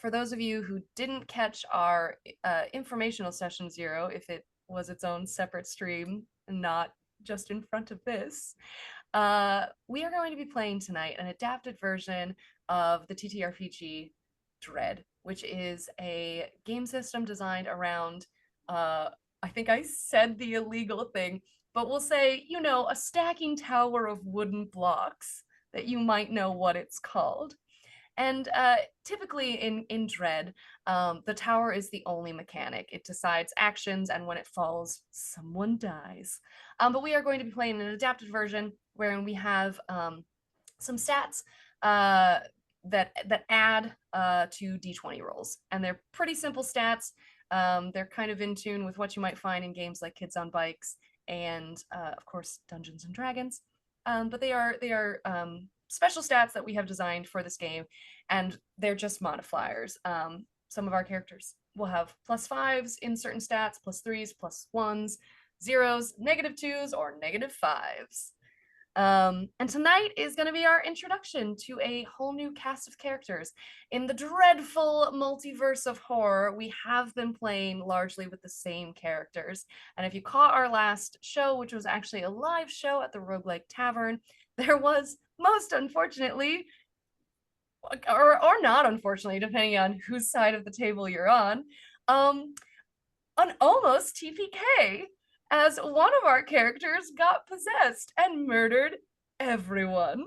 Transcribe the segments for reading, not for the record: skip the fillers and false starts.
For those of you who didn't catch our informational session 0, if it was its own separate stream, not just in front of this, we are going to be playing tonight an adapted version of the TTRPG Dread, which is a game system designed around, I think I said the illegal thing, but we'll say, a stacking tower of wooden blocks that you might know what it's called. And typically in Dread, the tower is the only mechanic. It decides actions, and when it falls, someone dies. But we are going to be playing an adapted version wherein we have some stats that add to D20 rolls, and they're pretty simple stats. They're kind of in tune with what you might find in games like Kids on Bikes and, of course, Dungeons and Dragons. But they are special stats that we have designed for this game, and they're just modifiers. Some of our characters will have +5s in certain stats, +3s, +1s, zeros, -2s, or -5s. And tonight is going to be our introduction to a whole new cast of characters. In the dreadful multiverse of horror, we have been playing largely with the same characters. And if you caught our last show, which was actually a live show at the Roguelike Tavern, there was, most unfortunately, or not unfortunately, depending on whose side of the table you're on, an almost TPK, as one of our characters got possessed and murdered everyone.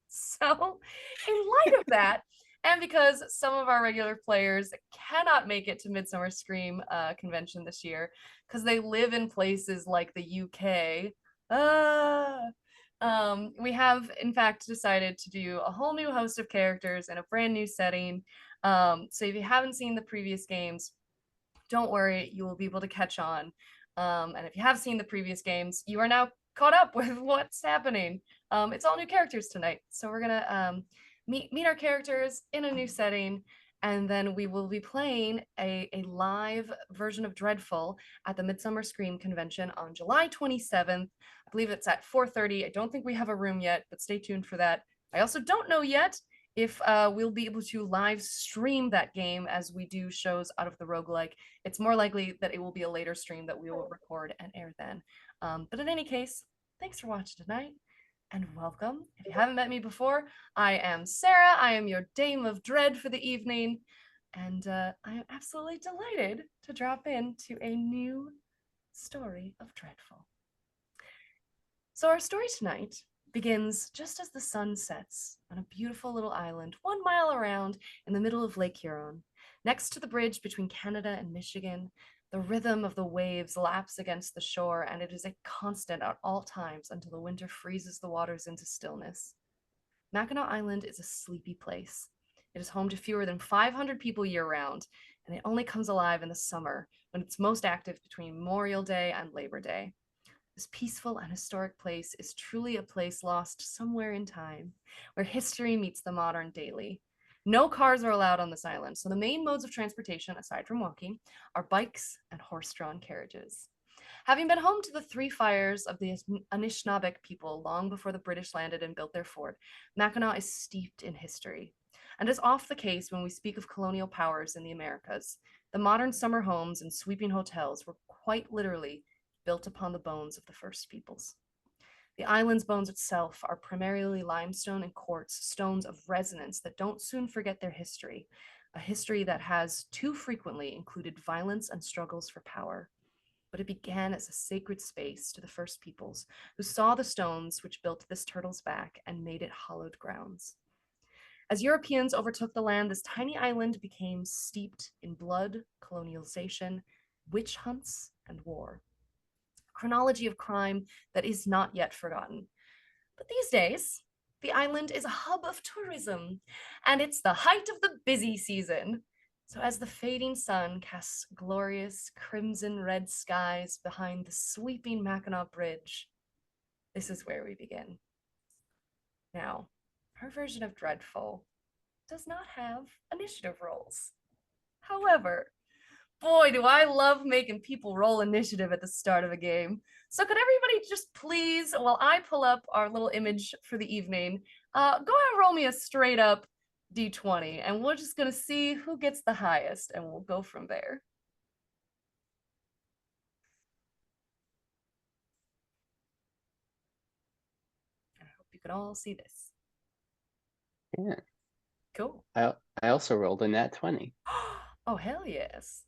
So, in light of that, and because some of our regular players cannot make it to Midsummer Scream convention this year because they live in places like the UK, we have, in fact, decided to do a whole new host of characters in a brand new setting. So if you haven't seen the previous games, don't worry, you will be able to catch on. And if you have seen the previous games, you are now caught up with what's happening. It's all new characters tonight. So we're gonna meet our characters in a new setting, and then we will be playing a live version of Dreadful at the Midsummer Scream Convention on July 27th. I believe it's at 4:30. I don't think we have a room yet, but stay tuned for that. I also don't know yet if we'll be able to live stream that game as we do shows out of the roguelike. It's more likely that it will be a later stream that we will record and air then. But in any case, thanks for watching tonight, and welcome. If you haven't met me before, I am Sarah. I am your Dame of Dread for the evening, and I am absolutely delighted to drop into a new story of Dreadful. So our story tonight begins just as the sun sets on a beautiful little island 1 mile around in the middle of Lake Huron. Next to the bridge between Canada and Michigan, the rhythm of the waves laps against the shore, and it is a constant at all times until the winter freezes the waters into stillness. Mackinac Island is a sleepy place. It is home to fewer than 500 people year-round, and it only comes alive in the summer, when it's most active between Memorial Day and Labor Day. This peaceful and historic place is truly a place lost somewhere in time, where history meets the modern daily. No cars are allowed on this island, so the main modes of transportation, aside from walking, are bikes and horse-drawn carriages. Having been home to the three fires of the Anishinaabeg people long before the British landed and built their fort, Mackinac is steeped in history. And as oft the case when we speak of colonial powers in the Americas, the modern summer homes and sweeping hotels were quite literally built upon the bones of the first peoples. The island's bones itself are primarily limestone and quartz, stones of resonance that don't soon forget their history, a history that has too frequently included violence and struggles for power. But it began as a sacred space to the first peoples, who saw the stones which built this turtle's back and made it hallowed grounds. As Europeans overtook the land, this tiny island became steeped in blood, colonialization, witch hunts, and war. Chronology of crime that is not yet forgotten. But these days, the island is a hub of tourism, and it's the height of the busy season. So as the fading sun casts glorious crimson-red skies behind the sweeping Mackinac Bridge, this is where we begin. Now, our version of Dreadful does not have initiative rolls. However, boy, do I love making people roll initiative at the start of a game. So could everybody just please, while I pull up our little image for the evening, go ahead and roll me a straight up D20, and we're just gonna see who gets the highest, and we'll go from there. I hope you can all see this. Yeah. Cool. I also rolled a nat 20. Oh, hell yes.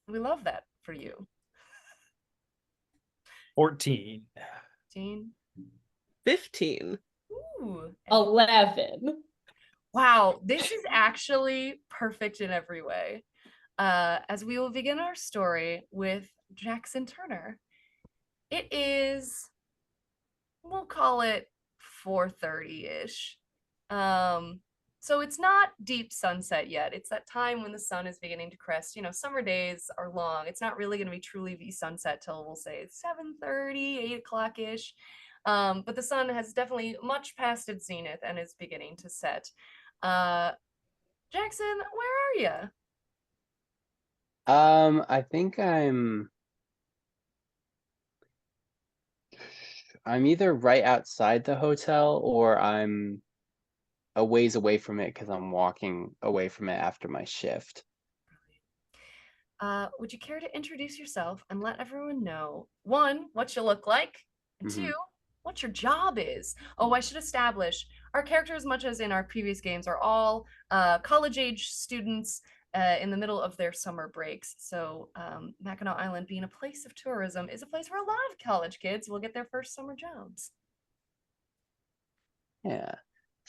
We love that for you. 14. 15. 15. Ooh. 11. Wow, this is actually perfect in every way. As we will begin our story with Jackson Turner. It is, we'll call it 4:30-ish. So it's not deep sunset yet. It's that time when the sun is beginning to crest. You know, summer days are long. It's not really going to be truly the sunset till we'll say 7:30, 8 o'clock-ish. But the sun has definitely much past its zenith and is beginning to set. Uh, Jackson, where are you? I think I'm either right outside the hotel or I'm a ways away from it because I'm walking away from it after my shift. Would you care to introduce yourself and let everyone know, one, what you look like, and Hmm. two, what your job is? Oh, I should establish our characters, much as in our previous games, are all college-age students in the middle of their summer breaks. So, Mackinac Island, being a place of tourism, is a place where a lot of college kids will get their first summer jobs. Yeah.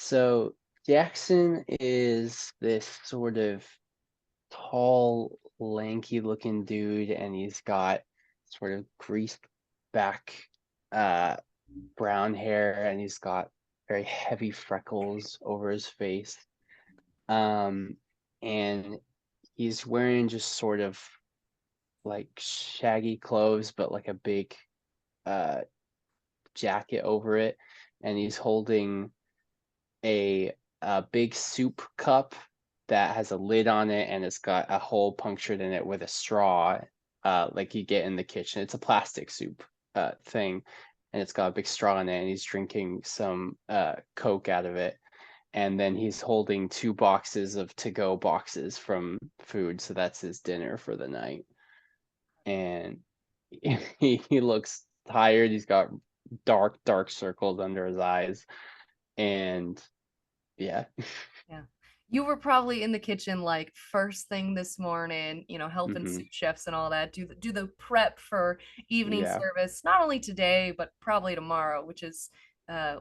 So Jackson is this sort of tall, lanky looking dude, and he's got sort of greased back uh brown hair, and he's got very heavy freckles over his face. Um and he's wearing just sort of like shaggy clothes, but like a big uh jacket over it, and he's holding a big soup cup that has a lid on it, and it's got a hole punctured in it with a straw, like you get in the kitchen. It's a plastic soup thing, and it's got a big straw in it, and he's drinking some Coke out of it. And then he's holding 2 boxes of to-go boxes from food, so that's his dinner for the night. And he looks tired. He's got dark circles under his eyes, and yeah. Yeah. You were probably in the kitchen like first thing this morning, you know, helping Hmm. sous chefs and all that. Do the prep for evening Yeah. service, not only today, but probably tomorrow, which is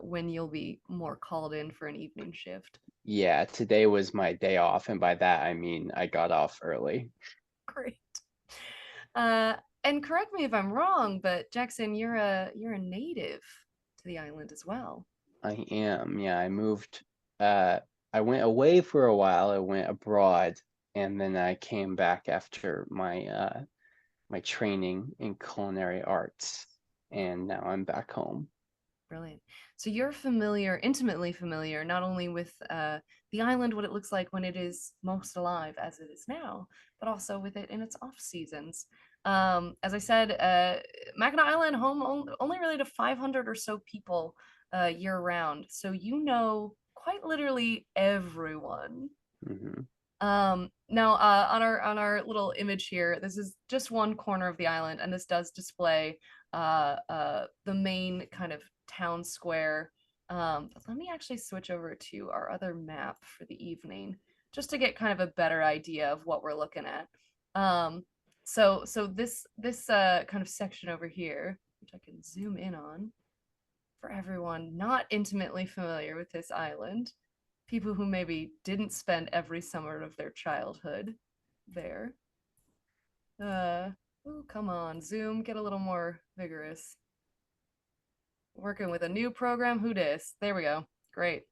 when you'll be more called in for an evening shift. Yeah, today was my day off, and by that I mean I got off early. Great. Uh, and correct me if I'm wrong, but Jackson, you're a native to the island as well. I am, yeah, I moved, uh, I went away for a while, I went abroad, and then I came back after my training in culinary arts, and now I'm back home. Brilliant. So you're familiar, intimately familiar, not only with the island, what it looks like when it is most alive, as it is now, but also with it in its off seasons. As I said, Mackinac Island home only really to 500 or so people year round. So you know quite literally everyone. Hmm. Now on our little image here, this is just one corner of the island, and this does display the main kind of town square. But let me actually switch over to our other map for the evening, just to get kind of a better idea of what we're looking at. So this kind of section over here, which I can zoom in on for everyone not intimately familiar with this island, people who maybe didn't spend every summer of their childhood there. Oh, come on, Zoom, get a little more vigorous. Working with a new program, who dis? There we go. Great.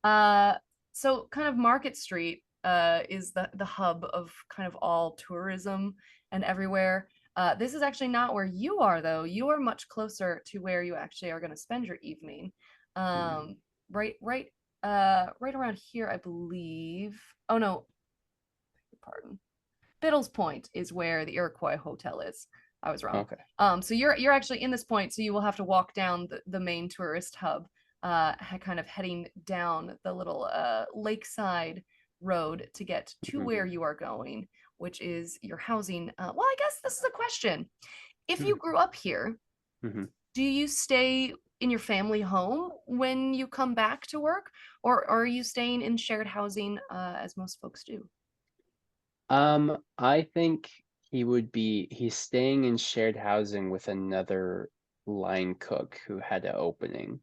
Uh, so kind of Market Street is the hub of kind of all tourism and everywhere. This is actually not where you are though. You are much closer to where you actually are going to spend your evening. Um, right around here, I believe. Oh no, pardon. Biddle's Point is where the Iroquois Hotel is. I was wrong. Okay. So you're actually in this point, so you will have to walk down the main tourist hub kind of heading down the little lakeside road to get to where you are going, which is your housing. Well, I guess this is a question. If you grew up here, Mm-hmm. do you stay in your family home when you come back to work, or are you staying in shared housing as most folks do? I think he's staying in shared housing with another line cook who had an opening.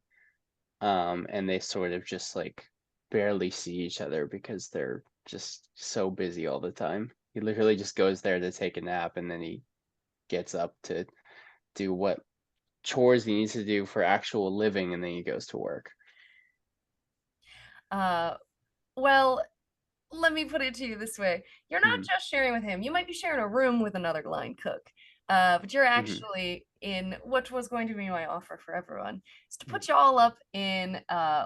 And they sort of just like barely see each other because they're just so busy all the time. He literally just goes there to take a nap and then he gets up to do what chores he needs to do for actual living and then he goes to work. Uh, well, let me put it to you this way. You're not Mm-hmm. just sharing with him. You might be sharing a room with another line cook. But you're Mm-hmm. actually in what was going to be my offer for everyone is to put you all up in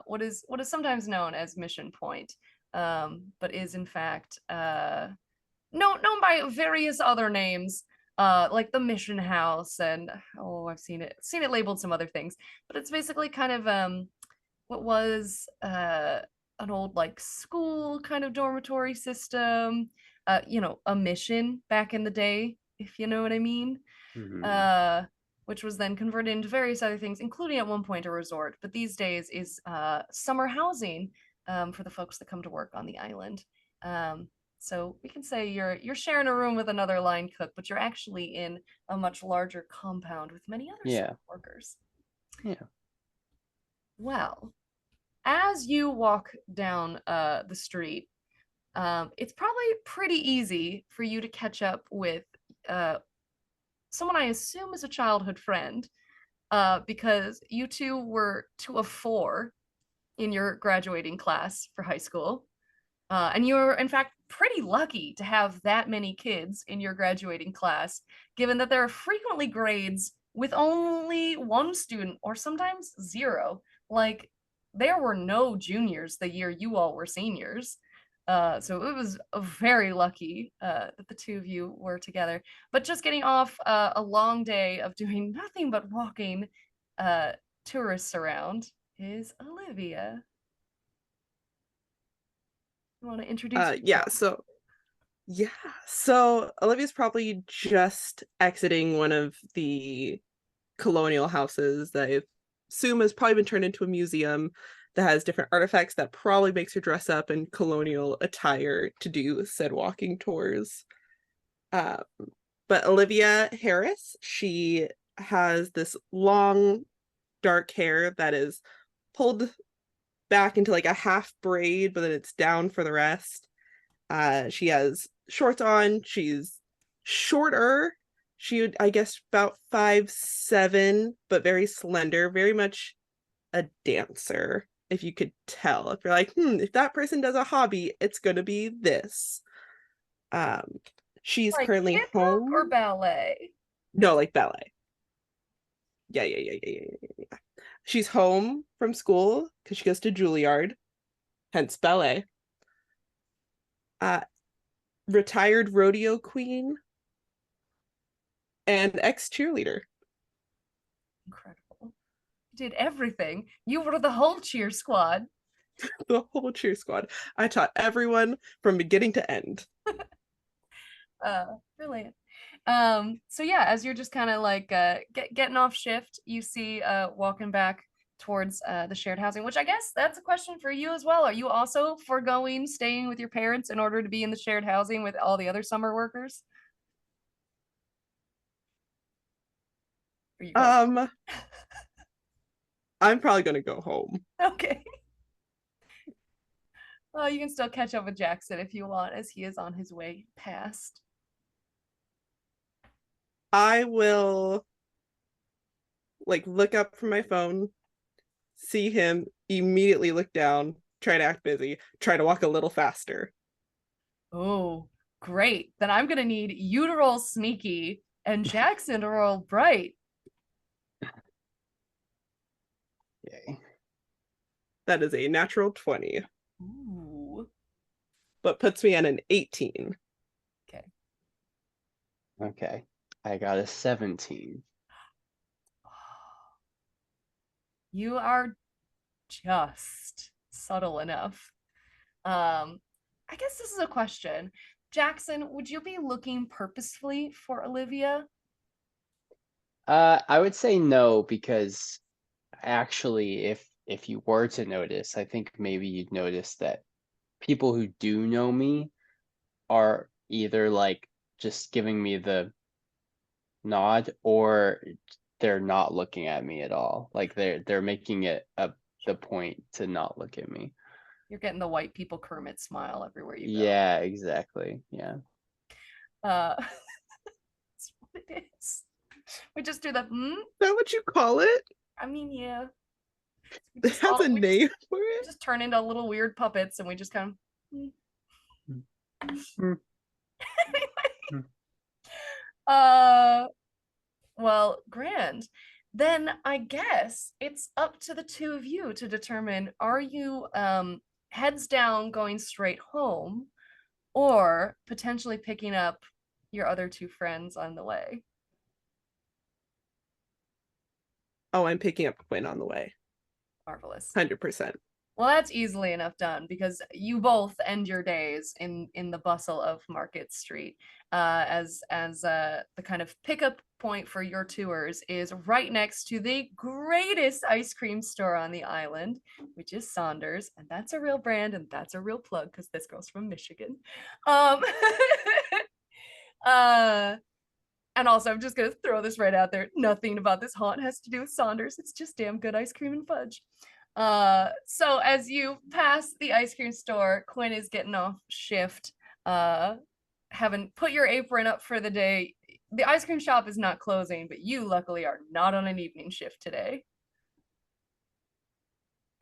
what is sometimes known as Mission Point, but is in fact known by various other names, like the Mission House, and oh, I've seen it labeled some other things, but it's basically kind of what was an old like school kind of dormitory system, a mission back in the day, if you know what I mean. Mm-hmm. uh which was then converted into various other things, including at one point a resort, but these days is summer housing for the folks that come to work on the island. um so we can say you're sharing a room with another line cook, but you're actually in a much larger compound with many other summer Yeah. workers. Yeah. Well, as you walk down the street, it's probably pretty easy for you to catch up with uh, someone I assume is a childhood friend, because you two were two of four in your graduating class for high school. And you were, in fact, pretty lucky to have that many kids in your graduating class, given that there are frequently grades with only one student or sometimes zero. Like, there were no juniors the year you all were seniors. So it was very lucky that the two of you were together. But just getting off a long day of doing nothing but walking uh, tourists around is Olivia. You want to introduce Yeah, yourself? so yeah. So Olivia's probably just exiting one of the colonial houses that I assume has probably been turned into a museum that has different artifacts that probably makes her dress up in colonial attire to do said walking tours. Uh, but Olivia Harris, she has this long dark hair that is pulled back into like a half braid, but then it's down for the rest. She has shorts on. She's shorter. She would, I guess, about 5'7", but very slender, very much a dancer, if you could tell. If you're like, if that person does a hobby, it's gonna be this. Um, she's Like currently hip hop or home. ballet? No, like ballet. Yeah, yeah, yeah, yeah, yeah, yeah. She's home from school because she goes to Juilliard, hence ballet. Uh, Retired rodeo queen and ex-cheerleader. Incredible. You did everything. You were the whole cheer squad. The whole cheer squad. I taught everyone from beginning to end. Brilliant. So yeah, as you're just kind of like getting off shift, you see walking back towards the shared housing, which I guess that's a question for you as well. Are you also foregoing staying with your parents in order to be in the shared housing with all the other summer workers? Are you going? Um, I'm probably gonna go home. Okay. Well, you can still catch up with Jackson if you want, as he is on his way past. I will like look up from my phone, see him, immediately look down, try to act busy, try to walk a little faster. Oh, great. Then I'm gonna need you to roll sneaky and Jackson to roll bright. Yay. That is a natural 20, Ooh. but puts me at an 18. Okay. Okay. I got a 17. You are just subtle enough. I guess this is a question. Jackson, would you be looking purposefully for Olivia? I would say no, because actually, if you were to notice, I think maybe you'd notice that people who do know me are either like just giving me the nod, or they're not looking at me at all. Like they're making it the point to not look at me. You're getting the white people Kermit smile everywhere you go. Yeah, exactly. Yeah. That's what it is. We just do the Is that what you call it? I mean, yeah. It has a name for We it? just turn into little weird puppets and we just kind of Hmm. anyway. Uh well, grand. Then I guess it's up to the two of you to determine, are you heads down going straight home or potentially picking up your other two friends on the way? Oh, I'm picking up Quinn on the way. Marvelous. 100%. Well, that's easily enough done because you both end your days in the bustle of Market Street, as the kind of pickup point for your tours is right next to the greatest ice cream store on the island, which is Saunders, and that's a real brand and that's a real plug because this girl's from Michigan. Um, uh, and also, I'm just gonna throw this right out there. Nothing about this haunt has to do with Saunders. It's just damn good ice cream and fudge. So as you pass the ice cream store, Quinn is getting off shift, having put your apron up for the day. The ice cream shop is not closing, but you luckily are not on an evening shift today.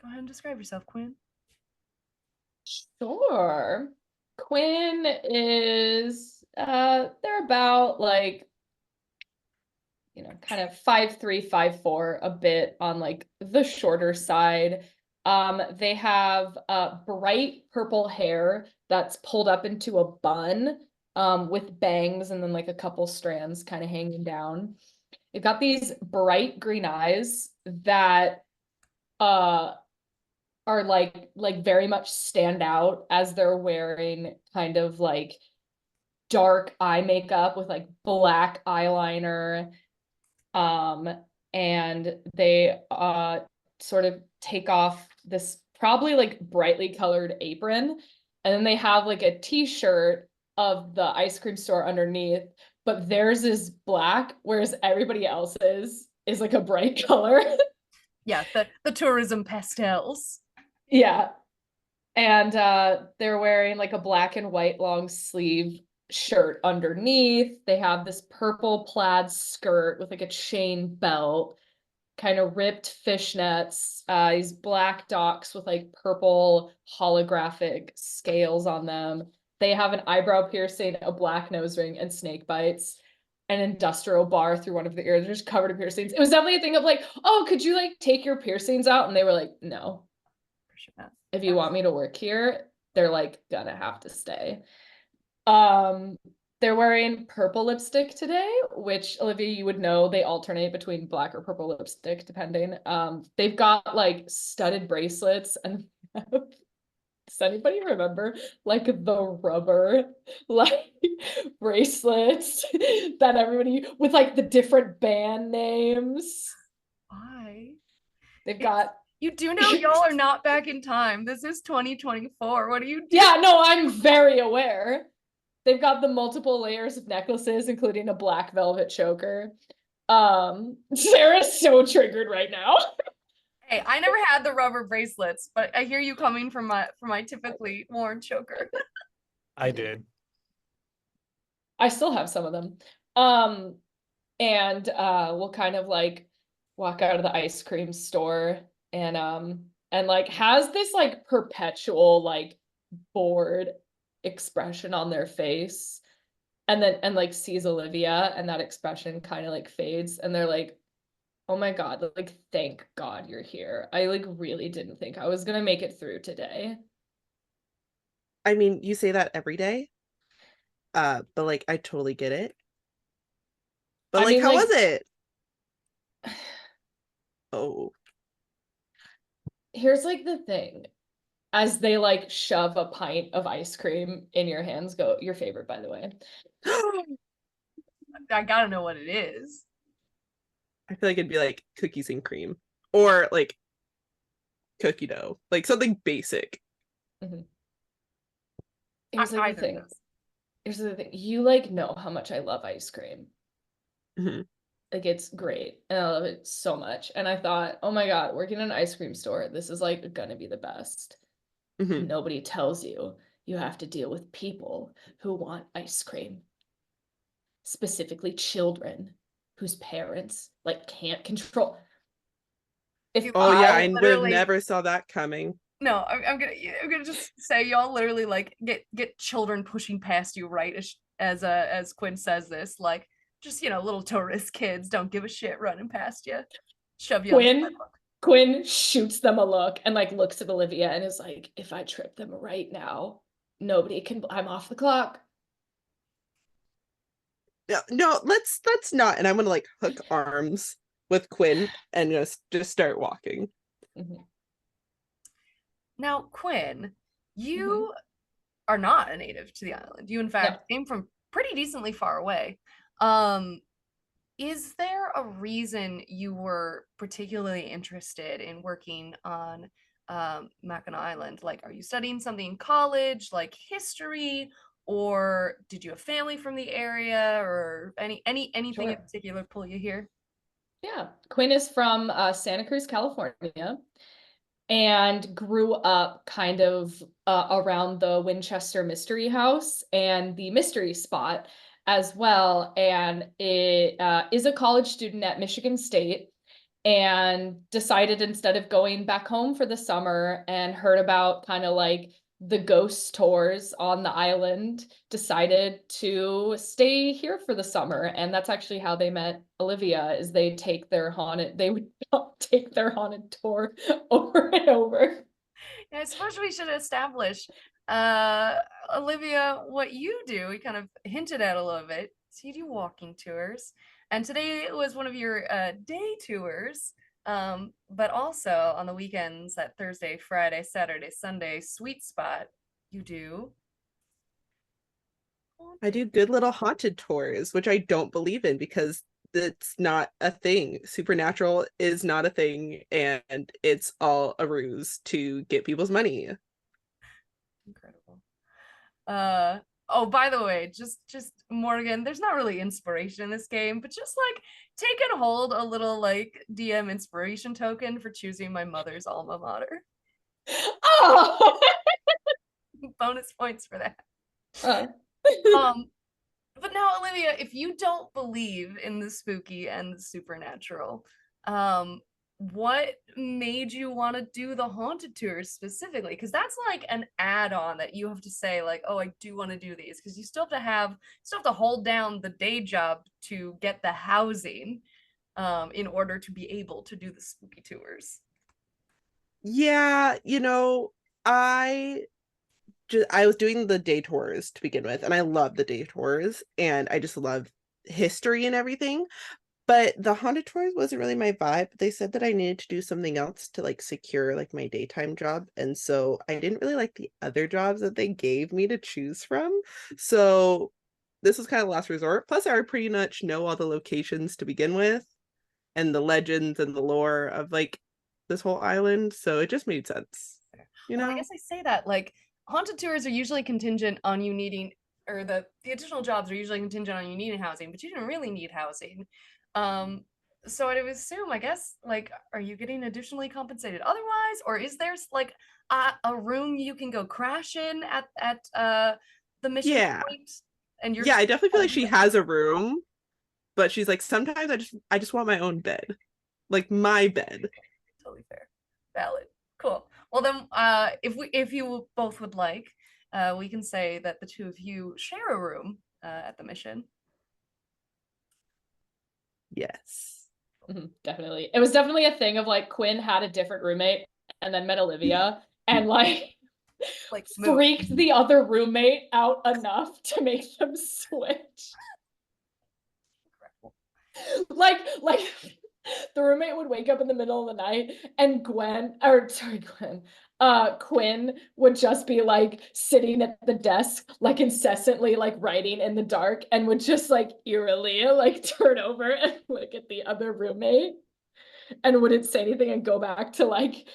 Go ahead and describe yourself, Quinn. Sure. Quinn is they're about like, kind of 5'3", 5'4", a bit on like the shorter side. They have bright purple hair that's pulled up into a bun, with bangs and then like a couple strands kind of hanging down. They've got these bright green eyes that are like very much stand out as they're wearing kind of like dark eye makeup with like black eyeliner. And they sort of take off this probably like brightly colored apron, and then they have like a t-shirt of the ice cream store underneath, but theirs is black, whereas everybody else's is like a bright color. Yeah, the tourism pastels. Yeah. And they're wearing like a black and white long sleeve shirt underneath. They have this purple plaid skirt with like a chain belt, kind of ripped fishnets, these black docks with like purple holographic scales on them. They have an eyebrow piercing, a black nose ring, and snake bites. An industrial bar through one of the ears, just covered in piercings. It was definitely a thing of like, oh, could you like take your piercings out? And they were like, no. If you want me to work here, they're like gonna have to stay. They're wearing purple lipstick today, which Olivia, you would know they alternate between black or purple lipstick depending. They've got like studded bracelets and does anybody remember like the rubber like bracelets that everybody with like the different band names? Why? They've got You do know y'all are not back in time. This is 2024. What are you doing? Yeah, no, I'm very aware. They've got the multiple layers of necklaces, including a black velvet choker. Sarah's so triggered right now. Hey, I never had the rubber bracelets, but I hear you coming from my typically worn choker. I did. I still have some of them. And we'll kind of like walk out of the ice cream store and like has this like perpetual like bored expression on their face, and like sees Olivia, and that expression kind of like fades, and they're like, oh my God, like thank God you're here. I like really didn't think I was gonna make it through today. I mean, you say that every day. But like I totally get it. But I like mean, how like, was it? Oh. Here's like the thing. As they like shove a pint of ice cream in your hands, go, your favorite, by the way. I gotta know what it is. I feel like it'd be like cookies and cream or like cookie dough, like something basic. Mm-hmm. Here's like the Either of thing. those. Here's the thing. You like know how much I love ice cream. Mm-hmm. Like it's great. And I love it so much. And I thought, oh my God, working in an ice cream store, this is like gonna be the best. Mm-hmm. Nobody tells you you have to deal with people who want ice cream. Specifically children whose parents like can't control. If Oh yeah, I I would have literally never saw that coming. No, I'm gonna just say y'all literally like get children pushing past you right as Quinn says this, like just little tourist kids don't give a shit running past you, shove you on the sidewalk. Quinn shoots them a look and like looks at Olivia and is like, if I trip them right now, nobody can, I'm off the clock. No, let's not. And I'm gonna like hook arms with Quinn and just start walking. Mm-hmm. Now, Quinn, you Mm-hmm. are not a native to the island. You, in fact, came from pretty decently far away. Is there a reason you were particularly interested in working on Mackinac Island? Like, are you studying something in college, like history, or did you have family from the area, or anything in Sure. particular pull you here? Yeah. Quinn is from Santa Cruz, California, and grew up kind of around the Winchester Mystery House and the Mystery Spot as well. And it is a college student at Michigan State and decided instead of going back home for the summer and heard about kind of like the ghost tours on the island, decided to stay here for the summer. And that's actually how they met Olivia, is they would take their haunted tour over and over. Yeah, I suppose we should establish, Olivia, what you do. We kind of hinted at a little bit. So you do walking tours, and today was one of your day tours. But also on the weekends, that Thursday, Friday, Saturday, Sunday sweet spot, you do. I do good little haunted tours, which I don't believe in because it's not a thing. Supernatural is not a thing, and it's all a ruse to get people's money. Incredible. Oh, by the way, just Morgan, there's not really inspiration in this game, but just like take and hold a little like DM inspiration token for choosing my mother's alma mater. Oh! Bonus points for that. Uh. But now, Olivia, if you don't believe in the spooky and the supernatural, what made you want to do the haunted tours specifically? Because that's like an add-on that you have to say, like, oh, I do want to do these, because you still have to hold down the day job to get the housing, in order to be able to do the spooky tours. Yeah, I was doing the day tours to begin with, and I love the day tours, and I just love history and everything. But the haunted tours wasn't really my vibe. They said that I needed to do something else to like secure like my daytime job, and so I didn't really like the other jobs that they gave me to choose from. So this was kind of last resort. Plus, I already pretty much know all the locations to begin with, and the legends and the lore of like this whole island. So it just made sense, Well, I guess I say that like haunted tours are usually contingent on you needing, or the additional jobs are usually contingent on you needing housing, but you didn't really need housing. So I would assume, I guess, like, are you getting additionally compensated otherwise, or is there like a room you can go crash in at the mission Yeah. point? And you're Yeah, I definitely feel like she like, has a room, but she's like, sometimes I just want my own bed. Like my bed. totally fair, valid, cool. Well then, if you both would like, we can say that the two of you share a room at the mission. Yes. Definitely. It was definitely a thing of like Quinn had a different roommate and then met Olivia and like freaked the other roommate out enough to make them switch. Like the roommate roommate would wake up in the middle of the night and Quinn would just be like sitting at the desk, like incessantly like writing in the dark, and would just like eerily like turn over and look at the other roommate and wouldn't say anything and go back to like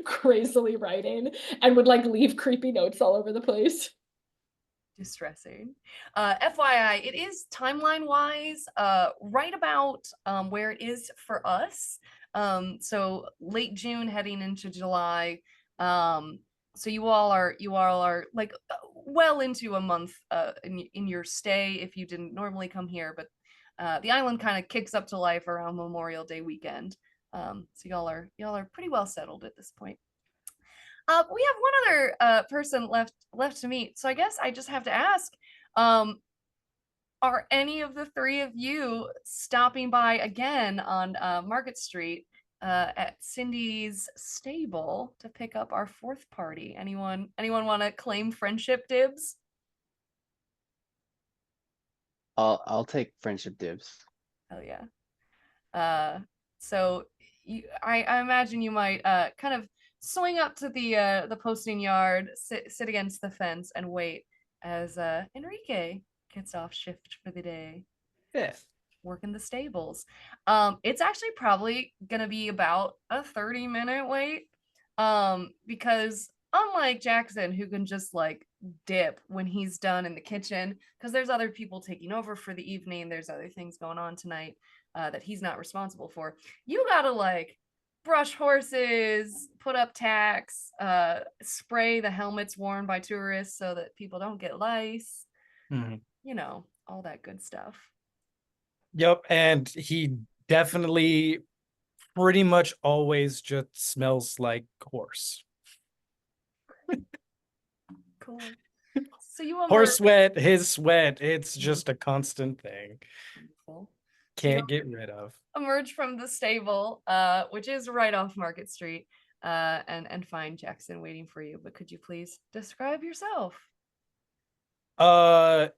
crazily writing and would like leave creepy notes all over the place. Distressing. FYI, it is timeline wise right about where it is for us. So late June heading into July. So you all are like well into a month in your stay if you didn't normally come here, but the island kind of kicks up to life around Memorial Day weekend. So y'all are pretty well settled at this point. We have one other person left to meet, so I guess I just have to ask: are any of the three of you stopping by again on Market Street at Cindy's stable to pick up our fourth party? Anyone want to claim friendship dibs? I'll take friendship dibs. Hell yeah. So I imagine you might kind of swing up to the posting yard, sit against the fence, and wait as Enrique gets off shift for the day. Yeah. Work in the stables. It's actually probably gonna be about a 30-minute wait. Because unlike Jackson, who can just like dip when he's done in the kitchen, because there's other people taking over for the evening, there's other things going on tonight that he's not responsible for. You gotta like brush horses, put up tacks, spray the helmets worn by tourists so that people don't get lice. Mhm. You know, all that good stuff. Yep, and he definitely pretty much always just smells like horse. Cool. So you Horse sweat, his sweat, it's just a constant thing. Wonderful. Can't get rid of. Emerge from the stable, which is right off Market Street, and find Jackson waiting for you. But could you please describe yourself?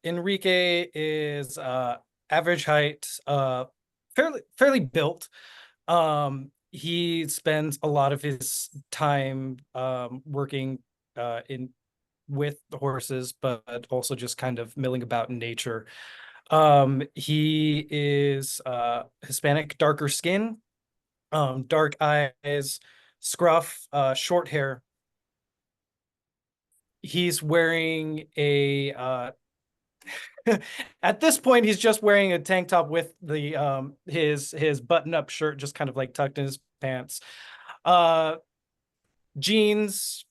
Enrique is average height, fairly built. He spends a lot of his time working in with the horses, but also just kind of milling about in nature. He is Hispanic, darker skin, dark eyes, scruff, short hair. He's wearing a at this point he's just wearing a tank top with the his button-up shirt just kind of like tucked in his pants. Jeans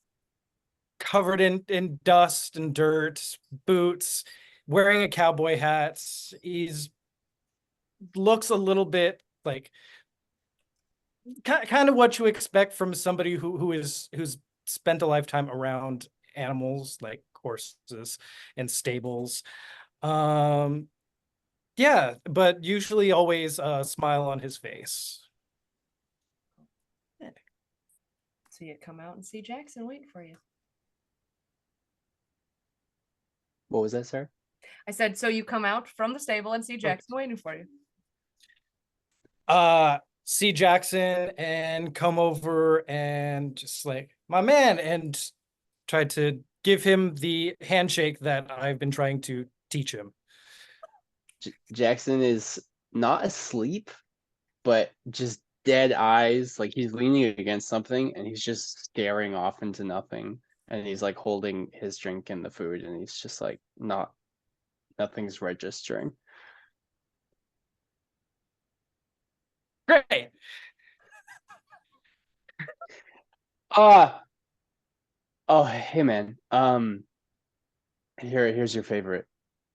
covered in dust and dirt, boots, wearing a cowboy hat. He's looks a little bit like kind of what you expect from somebody who's spent a lifetime around animals like horses and stables. Yeah, but usually always a smile on his face. So you come out and see Jackson waiting for you. What was that, sir? I said, so you come out from the stable and see Jackson waiting for you. See Jackson and come over and just like, my man, and try to give him the handshake that I've been trying to teach him. Jackson is not asleep, but just dead eyes, like he's leaning against something and he's just staring off into nothing. And he's like holding his drink and the food, and he's just like nothing's registering. Great. Oh, hey man. Here's your favorite.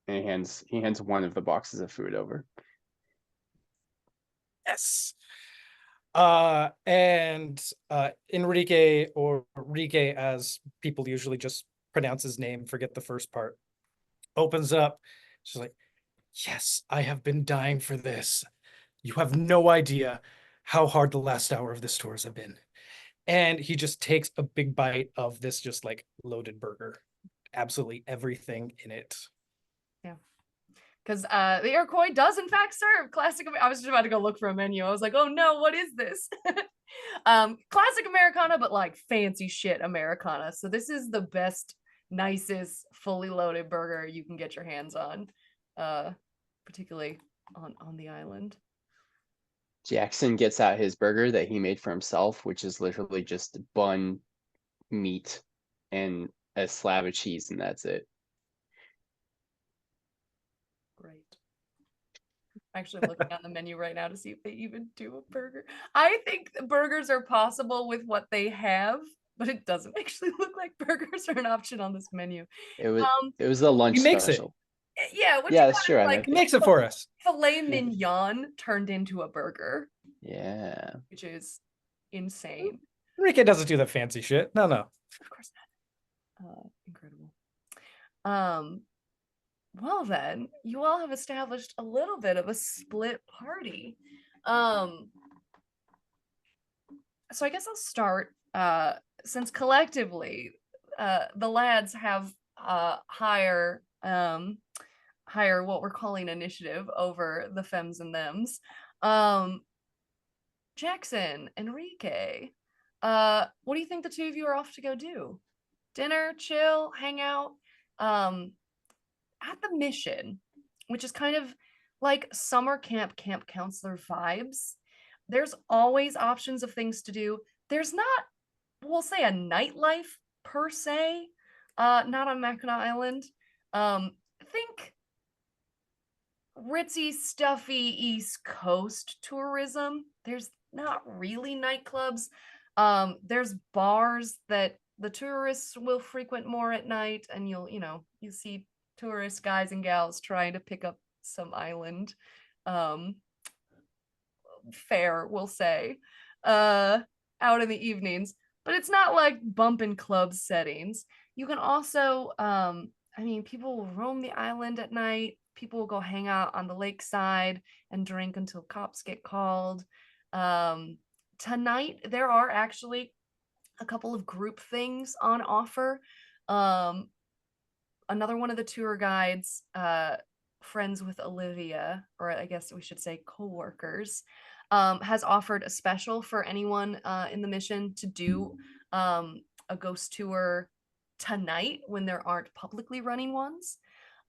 And he hands one of the boxes of food over. Yes. And Enrique, or Enrique as people usually just pronounce his name, forget the first part, opens up. She's like, yes, I have been dying for this. You have no idea how hard the last hour of this tours have been. And he just takes a big bite of this just like loaded burger. Absolutely everything in it. Yeah. because the Iroquois does in fact serve classic. I was just about to go look for a menu. I was like, oh no, what is this? Classic Americana, but like fancy shit Americana. So this is the best, nicest, fully loaded burger you can get your hands on, particularly on the island. Jackson gets out his burger that he made for himself, which is literally just bun, meat, and a slab of cheese, and that's it. Great. Actually, I'm looking on the menu right now to see if they even do a burger. I think burgers are possible with what they have, but it doesn't actually look like burgers are an option on this menu. It was Um, it was the lunch He makes it. special. yeah, what Yeah, you that's got true. is I like He makes it for us. filet mignon turned into a burger, Yeah. which is insane. Enrique doesn't do that fancy shit. No. Of course not. Incredible. Well then, you all have established a little bit of a split party. So I guess I'll start. Since collectively, the lads have higher what we're calling initiative over the femmes and thems. Jackson, Enrique, what do you think the two of you are off to go do? Dinner, chill, hang out? At the mission, which is kind of like summer camp counselor vibes, there's always options of things to do. There's not, we'll say, a nightlife per se, not on Mackinac Island. Think ritzy, stuffy East Coast tourism. There's not really nightclubs. There's bars that the tourists will frequent more at night, and you see tourist guys and gals trying to pick up some island fare, we'll say, out in the evenings. But it's not like bumping club settings. You can also, people will roam the island at night. People will go hang out on the lakeside and drink until cops get called. Tonight, there are actually a couple of group things on offer. Another one of the tour guides, friends with Olivia, or I guess we should say co-workers, has offered a special for anyone in the mission to do a ghost tour tonight when there aren't publicly running ones.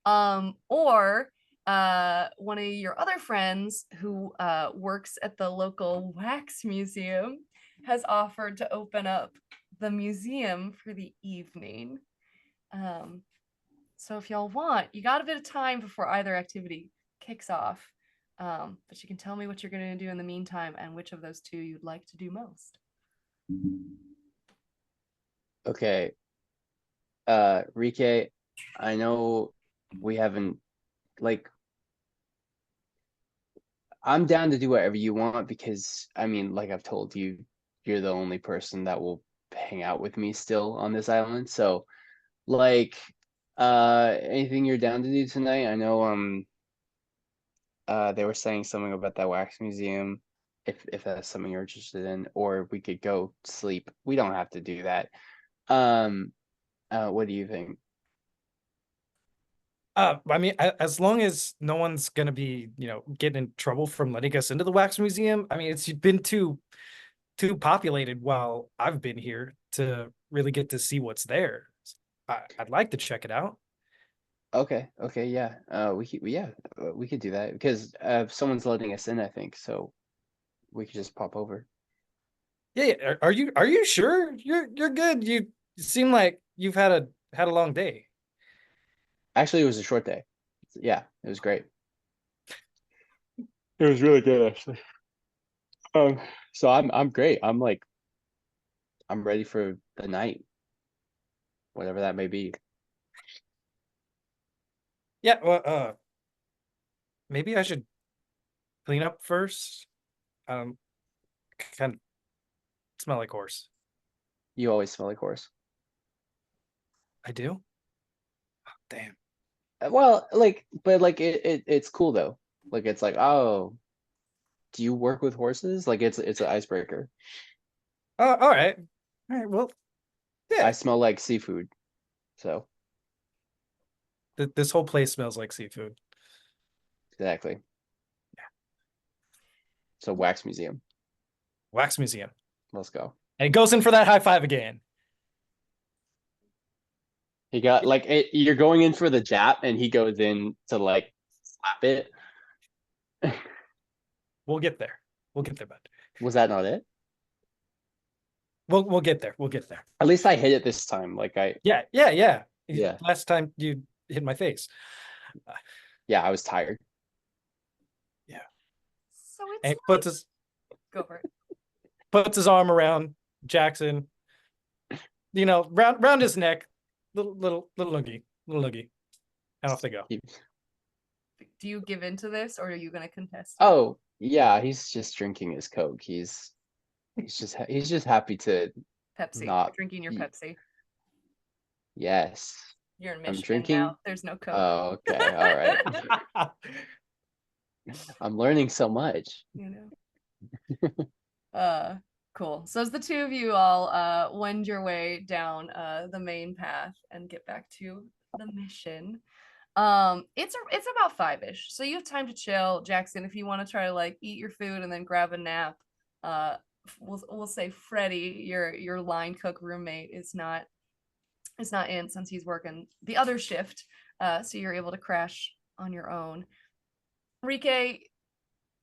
Or one of your other friends who works at the local wax museum has offered to open up the museum for the evening. So if y'all want, you got a bit of time before either activity kicks off. But you can tell me what you're going to do in the meantime and which of those two you'd like to do most. Okay. Rike, I know we haven't, like, I'm down to do whatever you want because, I mean, like I've told you, you're the only person that will hang out with me still on this island. So, like, anything you're down to do tonight? I know, they were saying something about that wax museum, if that's something you're interested in, or we could go sleep. We don't have to do that. What do you think? As long as no one's gonna be, getting in trouble from letting us into the wax museum. I mean, it's been too populated while I've been here to really get to see what's there. I'd like to check it out. Okay, yeah. We could do that because someone's letting us in, I think, so we could just pop over. Yeah. Are you sure you're good? You seem like you've had a long day. Actually, it was a short day. Yeah, it was great. It was really good, actually. So I'm great. I'm ready for the night, whatever that may be. Yeah, well, maybe I should clean up first. Kind of smell like horse. You always smell like horse. I do? Oh, damn. Well, it's cool though. Like it's like, oh, do you work with horses? Like it's an icebreaker. Oh, all right. All right, well, yeah. I smell like seafood. So This whole place smells like seafood. Exactly. Yeah. So Wax Museum. Wax Museum. Let's go. And he goes in for that high five again. He got like you're going in for the jab, and he goes in to like slap it. We'll get there. We'll get there, bud. Was that not it? We'll get there. We'll get there. At least I hit it this time. Like Yeah. Yeah. Last time you hit my face. Yeah, I was tired. Yeah. So it's And like... Go for it. puts his arm around Jackson. You know, round his neck. Little noogie. And off they go. Do you give in to this, or are you going to contest? Oh yeah, he's just drinking his Coke. He's just happy to Pepsi. not You're drinking your be- Pepsi. Yes. You're in I'm Michigan drinking. now. There's no Coke. Oh, okay. All right. I'm learning so much. You know. Cool. So as the two of you all wend your way down the main path and get back to the mission. It's about 5-ish, so you have time to chill. Jackson, if you want to try to like eat your food and then grab a nap, we'll say Freddie, your line cook roommate, is not in since he's working the other shift, so you're able to crash on your own. Enrique,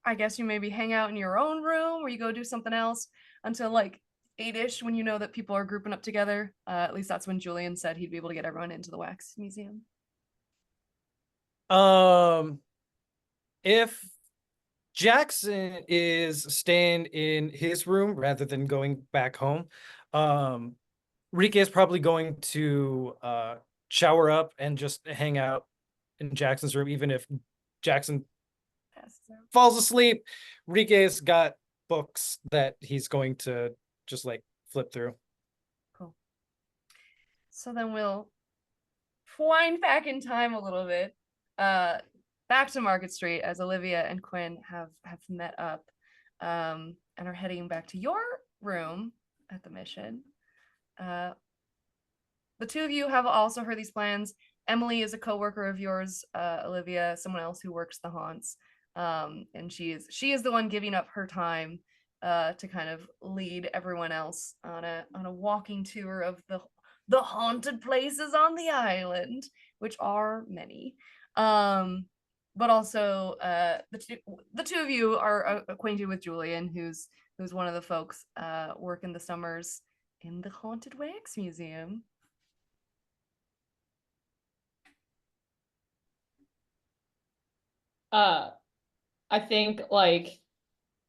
I guess you maybe hang out in your own room or you go do something else until like 8-ish when you know that people are grouping up together. At least that's when Julian said he'd be able to get everyone into the wax museum. If Jackson is staying in his room rather than going back home, Enrique is probably going to shower up and just hang out in Jackson's room, even if Jackson falls asleep. Enrique's got books that he's going to just like flip through. Cool. So then we'll wind back in time a little bit. Back to Market Street as Olivia and Quinn have met up and are heading back to your room at the mission. The two of you have also heard these plans. Emily is a co-worker of yours, Olivia, someone else who works the haunts. And she is the one giving up her time to kind of lead everyone else on a walking tour of the haunted places on the island, which are many. But also the two of you are acquainted with Julian, who's one of the folks working the summers in the Haunted Wax Museum. I think like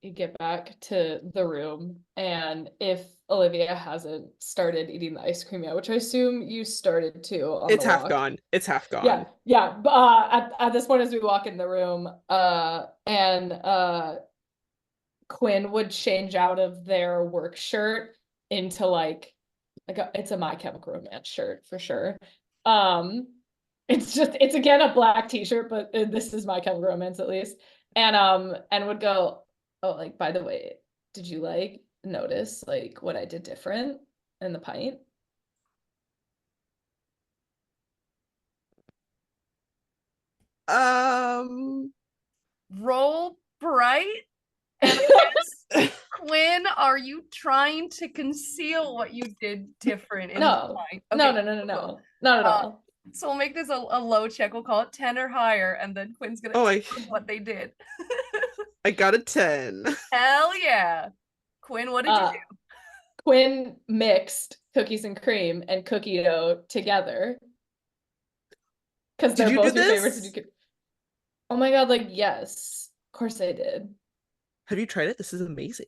you get back to the room, and if Olivia hasn't started eating the ice cream yet, which I assume you started to on It's the half walk. gone. It's half gone. Yeah. At this point, as we walk in the room, and Quinn would change out of their work shirt into like it's a My Chemical Romance shirt for sure. It's again a black t-shirt, but this is My Chemical Romance at least. And would go, oh, like, by the way, did you like notice like what I did different in the pint? Roll bright. And Quinn, are you trying to conceal what you did different in No. the pint? No, Okay, no, not at all. So we'll make this a low check. We'll call it 10 or higher, and then Quinn's gonna tell us what they did. I got a 10. Hell yeah. Quinn, what did you do? Quinn mixed cookies and cream and cookie dough together. Because they're both your favorites. Oh my god, like, yes. Of course I did. Have you tried it? This is amazing.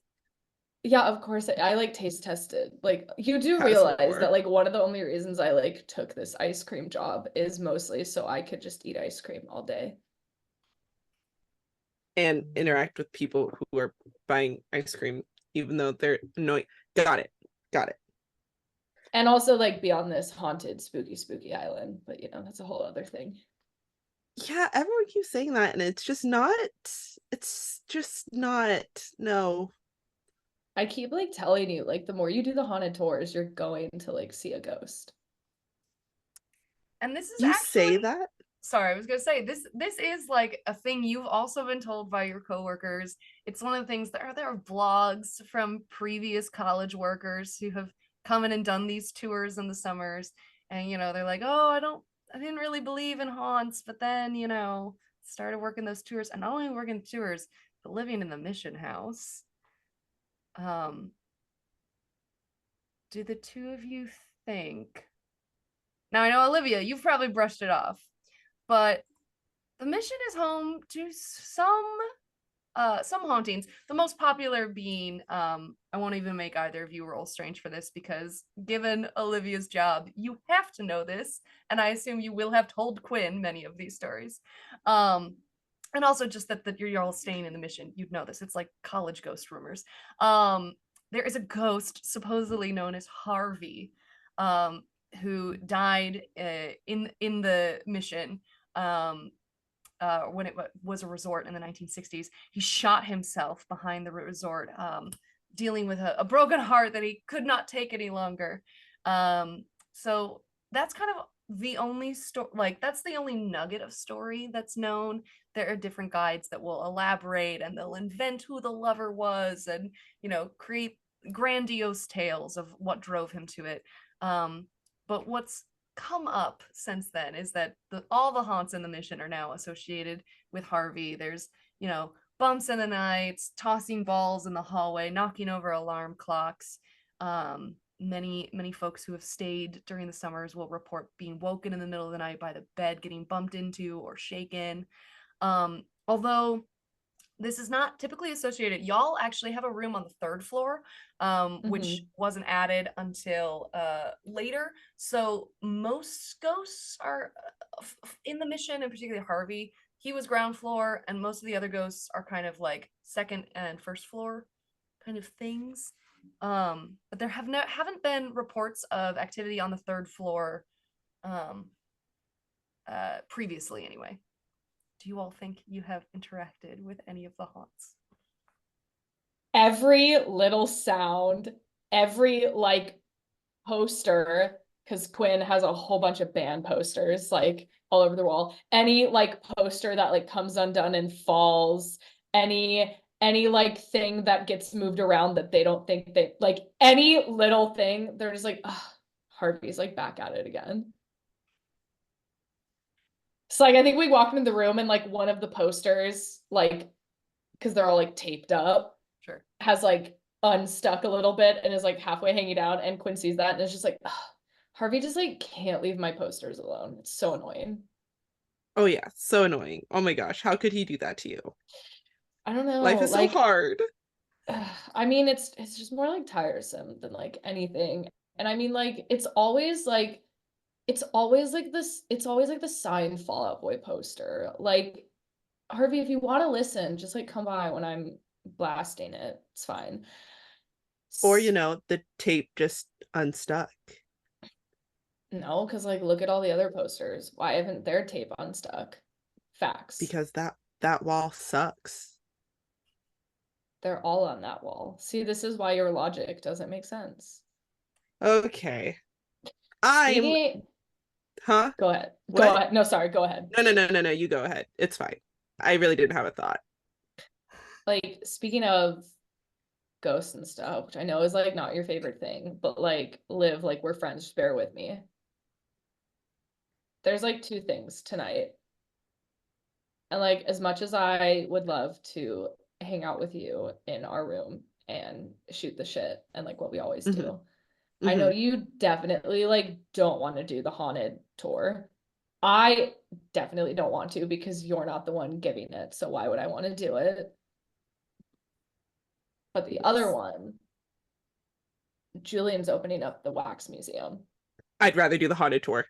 Yeah, of course. I like taste tested. Like, you do realize that like one of the only reasons I like took this ice cream job is mostly so I could just eat ice cream all day. And interact with people who are buying ice cream, even though they're annoying. Got it. And also like be on this haunted, spooky island. But you know, that's a whole other thing. Yeah, everyone keeps saying that, and it's just not, no. I keep like telling you, like, the more you do the haunted tours, you're going to like see a ghost. And this is you actually say that? sorry, I was gonna say this is like a thing you've also been told by your coworkers. It's one of the things that there are vlogs from previous college workers who have come in and done these tours in the summers, and they're like, oh, I didn't really believe in haunts, but then started working those tours, and not only working tours, but living in the mission house. Do the two of you think? Now I know, Olivia, you've probably brushed it off, but the mission is home to some hauntings. The most popular being, I won't even make either of you roll strange for this, because given Olivia's job, you have to know this, and I assume you will have told Quinn many of these stories. And also just that you're all staying in the mission, you'd know this. It's like college ghost rumors. There is a ghost supposedly known as Harvey, who died in the mission. When it was a resort in the 1960s. He shot himself behind the resort, dealing with a broken heart that he could not take any longer. So that's kind of the only story, like that's the only nugget of story that's known. There are different guides that will elaborate, and they'll invent who the lover was, and create grandiose tales of what drove him to it. But what's come up since then is that all the haunts in the mission are now associated with Harvey. There's, bumps in the nights, tossing balls in the hallway, knocking over alarm clocks. Many folks who have stayed during the summers will report being woken in the middle of the night by the bed getting bumped into or shaken. Although this is not typically associated. Y'all actually have a room on the third floor, which wasn't added until later. So most ghosts are in the mission, and particularly Harvey. He was ground floor, and most of the other ghosts are kind of like second and first floor kind of things. But there haven't been reports of activity on the third floor previously, anyway. Do you all think you have interacted with any of the haunts? Every little sound, every like poster, because Quinn has a whole bunch of band posters like all over the wall. Any like poster that like comes undone and falls, any like thing that gets moved around that they don't think they like, any little thing, they're just like, oh, Harvey's like back at it again. So like I think we walked into the room and like one of the posters, like, because they're all like taped up, Sure, has like unstuck a little bit and is like halfway hanging down, and Quinn sees that and is just like, Harvey just like can't leave my posters alone. It's so annoying. Oh yeah, so annoying. Oh my gosh, how could he do that to you? I don't know. Life is like, so hard. I mean, it's just more like tiresome than like anything. And I mean, like, it's always like this, it's always like the signed Fall Out Boy poster. Like, Harvey, if you want to listen, just like come by when I'm blasting it. It's fine. Or the tape just unstuck. No, because like look at all the other posters. Why haven't their tape unstuck? Facts. Because that wall sucks. They're all on that wall. See, this is why your logic doesn't make sense. Okay. Huh? Go ahead. What? Go ahead. No, sorry, go ahead. No, you go ahead. It's fine. I really didn't have a thought. Like, speaking of ghosts and stuff, which I know is like not your favorite thing, but like, Liv, like we're friends, just bear with me. There's like two things tonight. And like, as much as I would love to hang out with you in our room and shoot the shit and like what we always do, I know you definitely like don't want to do the haunted tour. I definitely don't want to, because you're not the one giving it. So why would I want to do it? But the other one, Julian's opening up the wax museum. I'd rather do the haunted tour.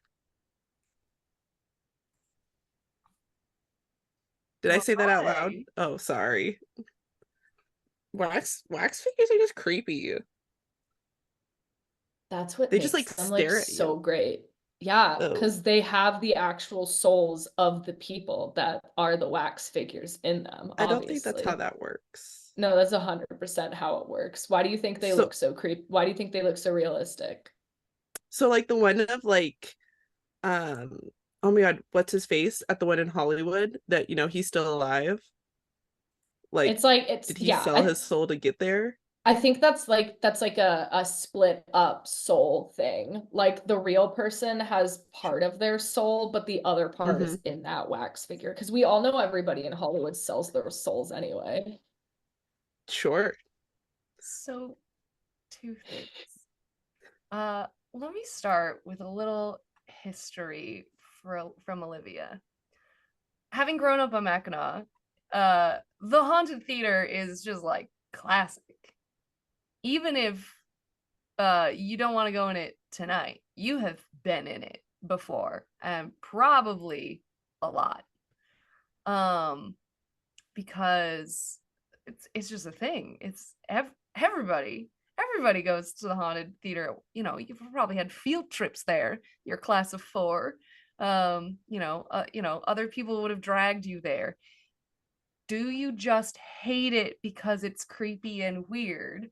Did I say that out loud? Oh, sorry. Wax figures are just creepy. That's what they makes just like them stare like at so you. great. Yeah, Oh. because they have the actual souls of the people that are the wax figures in them. I don't think that's how that works. No, that's 100% how it works. Why do you think they look so creepy? Why do you think they look so realistic? So like the one of like oh oh my god, what's his face at the one in Hollywood that, he's still alive? Like, did he yeah, sell his soul to get there? I think that's like a split up soul thing. Like the real person has part of their soul, but the other part Mm-hmm. is in that wax figure. Because we all know everybody in Hollywood sells their souls anyway. Sure. So, two things. Let me start with a little history from Olivia. Having grown up on Mackinac, the Haunted Theater is just like classic. Even if you don't want to go in it tonight, you have been in it before, and probably a lot. Because it's just a thing. It's everybody goes to the Haunted Theater. You've probably had field trips there, your class of 4. Other people would have dragged you there. Do you just hate it because it's creepy and weird?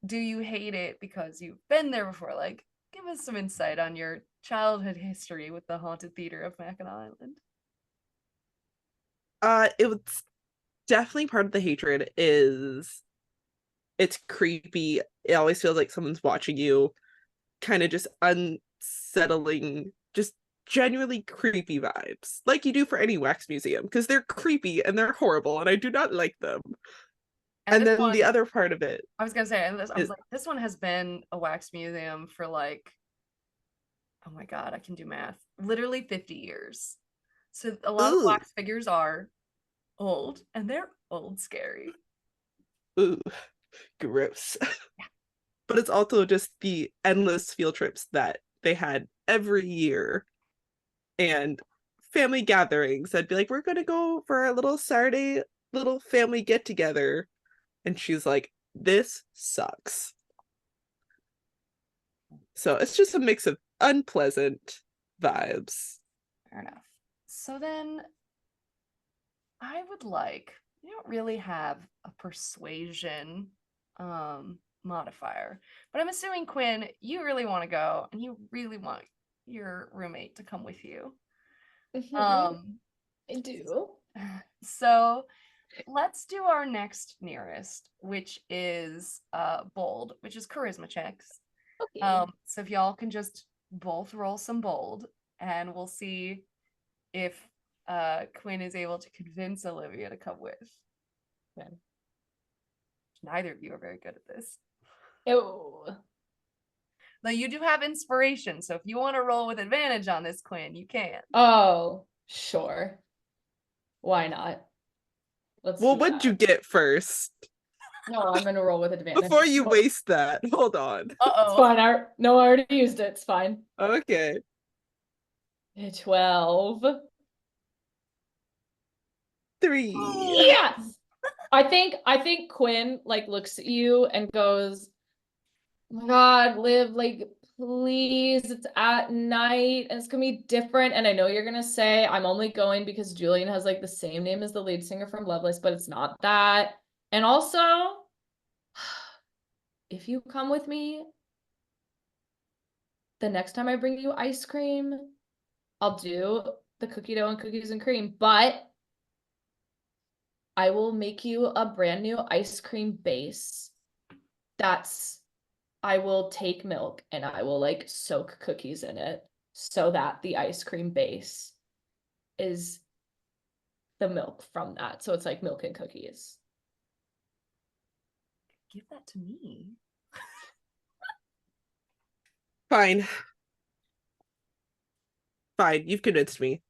Do you hate it because you've been there before? Like, give us some insight on your childhood history with the Haunted Theater of Mackinac Island. It was definitely part of the hatred is it's creepy. It always feels like someone's watching you, kind of just unsettling, just genuinely creepy vibes, like you do for any wax museum, because they're creepy and they're horrible, and I do not like them. And then the other part of it, I was gonna say, this one has been a wax museum for like, oh my god, I can do math, literally 50 years. So a lot of wax figures are old, and they're old scary. Ooh, gross. Yeah. But it's also just the endless field trips that they had every year and family gatherings. I'd be like, we're gonna go for a little Saturday little family get together, and she's like, this sucks. So it's just a mix of unpleasant vibes. Fair enough. So then I would like, you don't really have a persuasion modifier, but I'm assuming, Quinn, you really want to go and you really want your roommate to come with you. I do. So let's do our next nearest, which is bold, which is charisma checks. Okay. So if y'all can just both roll some bold, and we'll see if Quinn is able to convince Olivia to come with. Okay. Neither of you are very good at this. Ew. Though you do have inspiration, so if you want to roll with advantage on this, Quinn, you can. Oh, sure. Why not? Well, what'd you get first? No, I'm gonna roll with advantage. Before you waste that, hold on. It's fine. I already used it. It's fine. Okay. 12. 3. Yes. I think Quinn like looks at you and goes, "Oh my God, Liv, like please, it's at night and it's gonna be different." And I know you're gonna say I'm only going because Julian has like the same name as the lead singer from Lovelace, but it's not that. And also, if you come with me, the next time I bring you ice cream, I'll do the cookie dough and cookies and cream, but I will make you a brand new ice cream base. I will take milk and I will like soak cookies in it so that the ice cream base is the milk from that. So it's like milk and cookies. Give that to me. Fine. Fine, you've convinced me.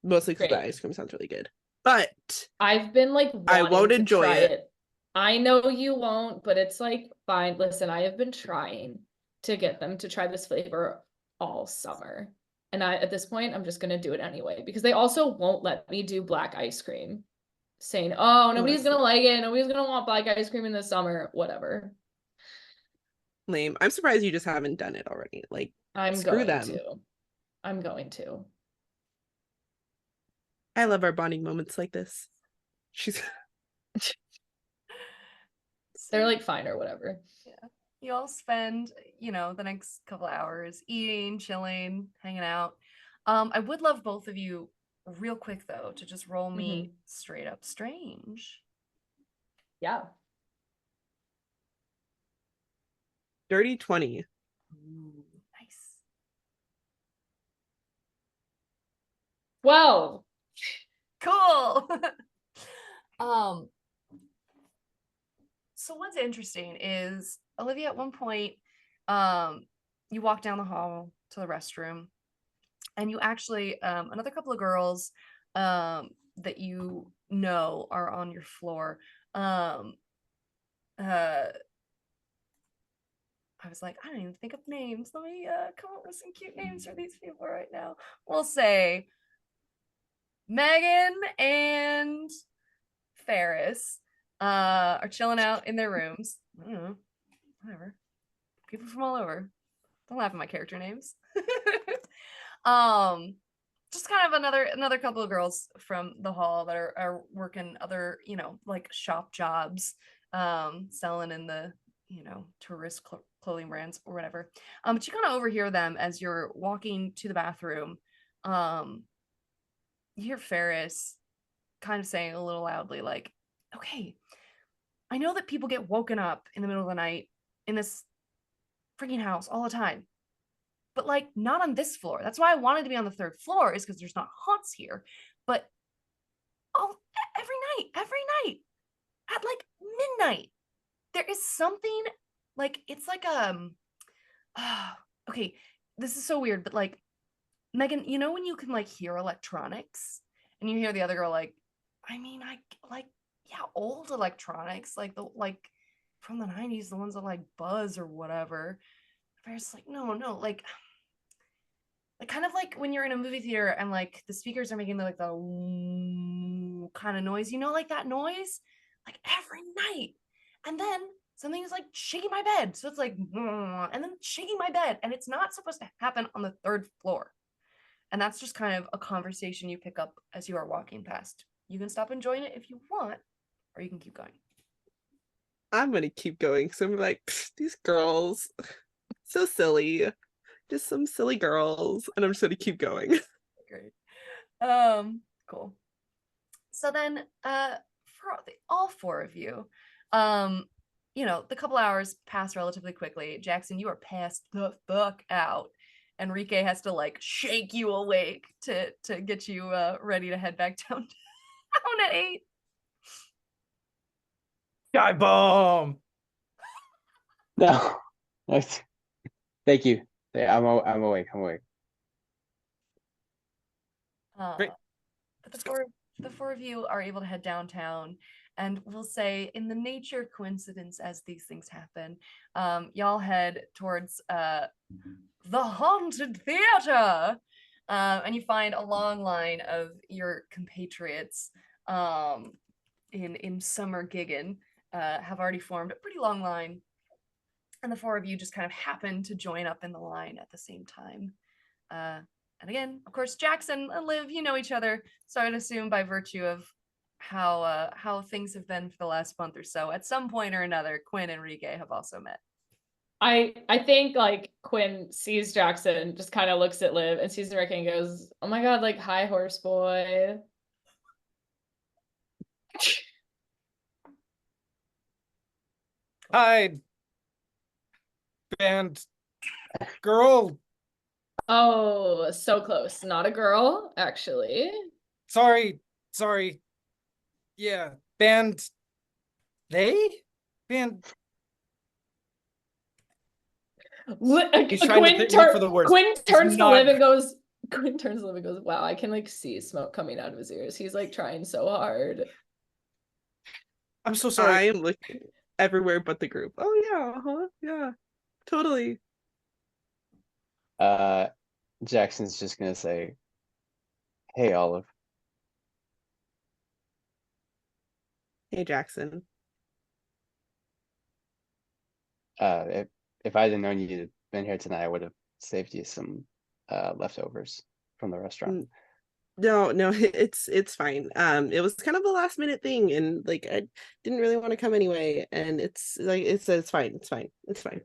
Mostly because the ice cream sounds really good. But I've been like I won't enjoy it. I know you won't, but it's like fine. Listen, I have been trying to get them to try this flavor all summer. And at this point, I'm just gonna do it anyway because they also won't let me do black ice cream. Saying, oh, nobody's gonna like it, nobody's gonna want black ice cream in the summer, whatever. Lame. I'm surprised you just haven't done it already. Like, screw them. I'm going to. I love our bonding moments like this. They're like fine or whatever. Yeah. You all spend, the next couple hours eating, chilling, hanging out. I would love both of you real quick though to just roll me straight up strange. Yeah. Dirty 20. Ooh, nice. 12. Cool. um so what's interesting is Olivia, at one point, you walk down the hall to the restroom, and you actually another couple of girls that you know are on your floor. I was like, I don't even think of names. Let me come up with some cute names for these people right now. We'll say Megan and Ferris are chilling out in their rooms. I don't know, whatever. People from all over. Don't laugh at my character names. Just kind of another couple of girls from the hall that are working other, like shop jobs, selling in the, tourist clothing brands or whatever. But you kind of overhear them as you're walking to the bathroom. You hear Ferris kind of saying a little loudly, like, okay, I know that people get woken up in the middle of the night in this freaking house all the time, but like not on this floor. That's why I wanted to be on the third floor, is because there's not haunts here. But every night at like midnight, there is something like, it's like okay, this is so weird, but like, Megan, you know when you can like hear electronics and you hear the other girl like, I mean, I like, yeah, old electronics, like the from the 90s, the ones that like buzz or whatever. It's like, no, like kind of like when you're in a movie theater and like the speakers are making like the kind of noise, like that noise, like every night. And then something is like shaking my bed. So it's like, and then shaking my bed. And it's not supposed to happen on the third floor. And that's just kind of a conversation you pick up as you are walking past. You can stop enjoying it if you want, or you can keep going. I'm gonna keep going. So I'm like, these girls, so silly. Just some silly girls. And I'm just gonna keep going. Great. Cool. So then, for all four of you, the couple hours pass relatively quickly. Jackson, you are passed the fuck out. Enrique has to like shake you awake to get you ready to head back down at 8. Guy bomb. No. Thank you. I'm awake. I'm awake. Great. But the four of you are able to head downtown, and we'll say, in the nature coincidence as these things happen, y'all head towards the Haunted Theater, and you find a long line of your compatriots in summer gigging have already formed a pretty long line, and the four of you just kind of happen to join up in the line at the same time. And again, of course, Jackson and Liv, you know each other, so I'd assume by virtue of how things have been for the last month or so, at some point or another, Quinn and Enrique have also met. I think like Quinn sees Jackson, just kind of looks at Liv and sees Enrique and goes, "Oh my god, like hi horse boy." Hi, band girl. Oh, so close. Not a girl, actually. Sorry. Yeah, band. Band. He's trying to look for the words. Quinn turns not... to Liv and goes, "Wow, I can like see smoke coming out of his ears. He's like trying so hard." I'm so sorry. I am looking everywhere but the group. Oh yeah, yeah, totally. Jackson's just gonna say, "Hey, Olive." Hey, Jackson. If I didn't know you'd been here tonight, I would have saved you some leftovers from the restaurant. No, it's fine. It was kind of a last minute thing, and like I didn't really want to come anyway, and it's like it's fine. It's fine.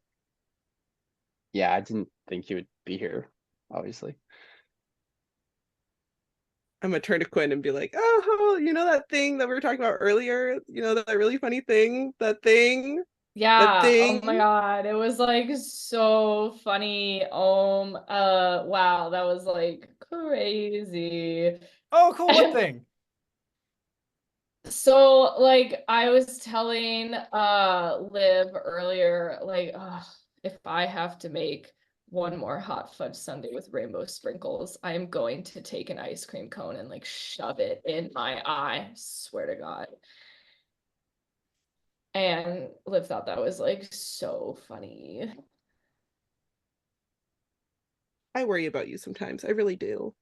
Yeah, I didn't think you would be here, obviously. I'm gonna turn to Quinn and be like, oh, you know that thing that we were talking about earlier? You know that really funny thing? That thing? That Yeah, oh my thing? God, it was like so funny. Wow, that was like crazy. Oh, cool. What thing? So like I was telling Liv earlier, like if I have to make one more hot fudge sundae with rainbow sprinkles, I am going to take an ice cream cone and like shove it in my eye. Swear to God. And Liv thought that was like so funny. I worry about you sometimes. I really do.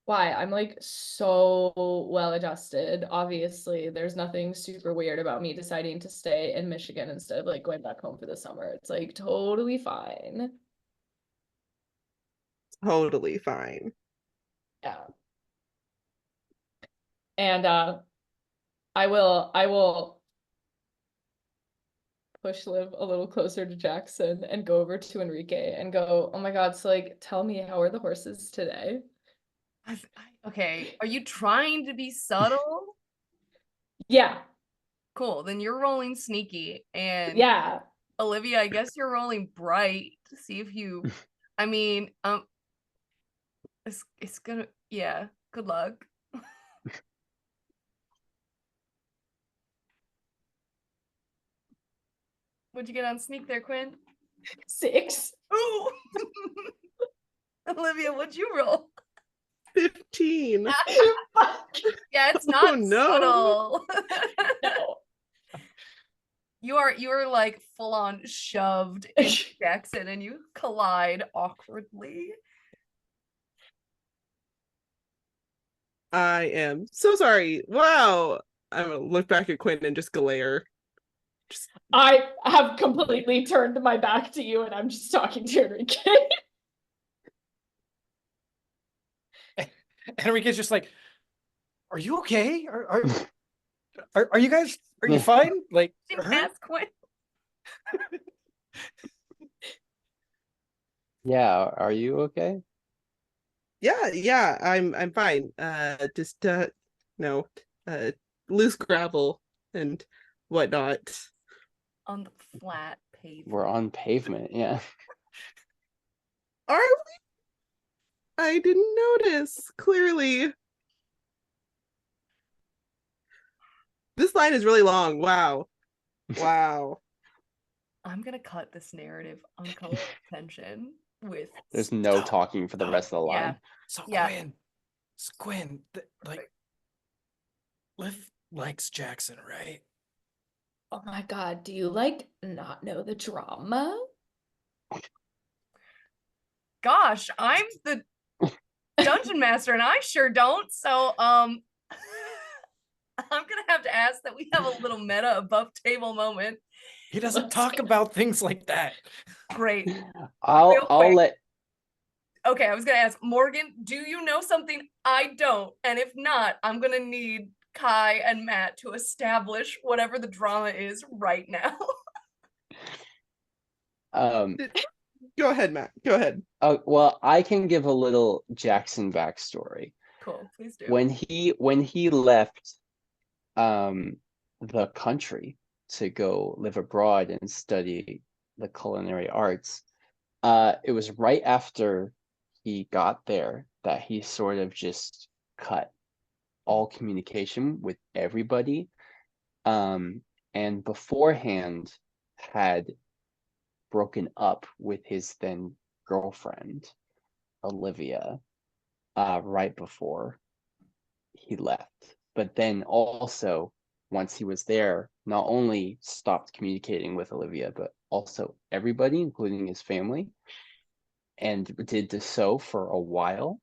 Why? I'm like so well adjusted. Obviously, there's nothing super weird about me deciding to stay in Michigan instead of like going back home for the summer. It's like totally fine. Totally fine. Yeah. And I will push Liv a little closer to Jackson and go over to Enrique and go, "Oh my God, so like tell me, how are the horses today?" Okay, are you trying to be subtle? Yeah. Cool, then you're rolling sneaky, and Yeah. Olivia, I guess you're rolling bright to see if you. I mean, it's gonna, yeah. Good luck. What'd you get on sneak there, Quinn? 6. Ooh. Olivia, what'd you roll? 15. Fuck. Yeah, it's not Oh no. subtle. No. You are like full on shoved into Jackson and you collide awkwardly. I am so sorry. Wow. I'm gonna look back at Quinn and just glare. Just I have completely turned my back to you and I'm just talking to Enrique. Enrique's just like, are you okay? Are you guys, are you fine? Like, Didn't hurt? ask Quinn. Yeah, are you okay? yeah, I'm fine. Just no, loose gravel and whatnot. On the flat pavement. We're on pavement, yeah. Are we? I didn't notice. Clearly. This line is really long. Wow. Wow. I'm gonna cut this narrative uncomfortable tension with There's no No, talking for the no. rest of the line. yeah. So Yeah. Quinn, like, Liv likes Jackson, right? Oh my God, do you like not know the drama? Gosh, I'm the dungeon master and I sure don't. So I'm gonna have to ask that we have a little meta above table moment. He doesn't talk about things like that. Great. I'll Real quick. let Okay, I was gonna ask Morgan, do you know something I don't? And if not, I'm gonna need Kai and Matt to establish whatever the drama is right now. Go ahead, Matt. Go ahead. well, I can give a little Jackson backstory. Cool, please do. When he left the country to go live abroad and study the culinary arts, it was right after he got there that he sort of just cut all communication with everybody, and beforehand had broken up with his then girlfriend Olivia right before he left. But then also, once he was there, not only stopped communicating with Olivia, but also everybody, including his family, and did so for a while.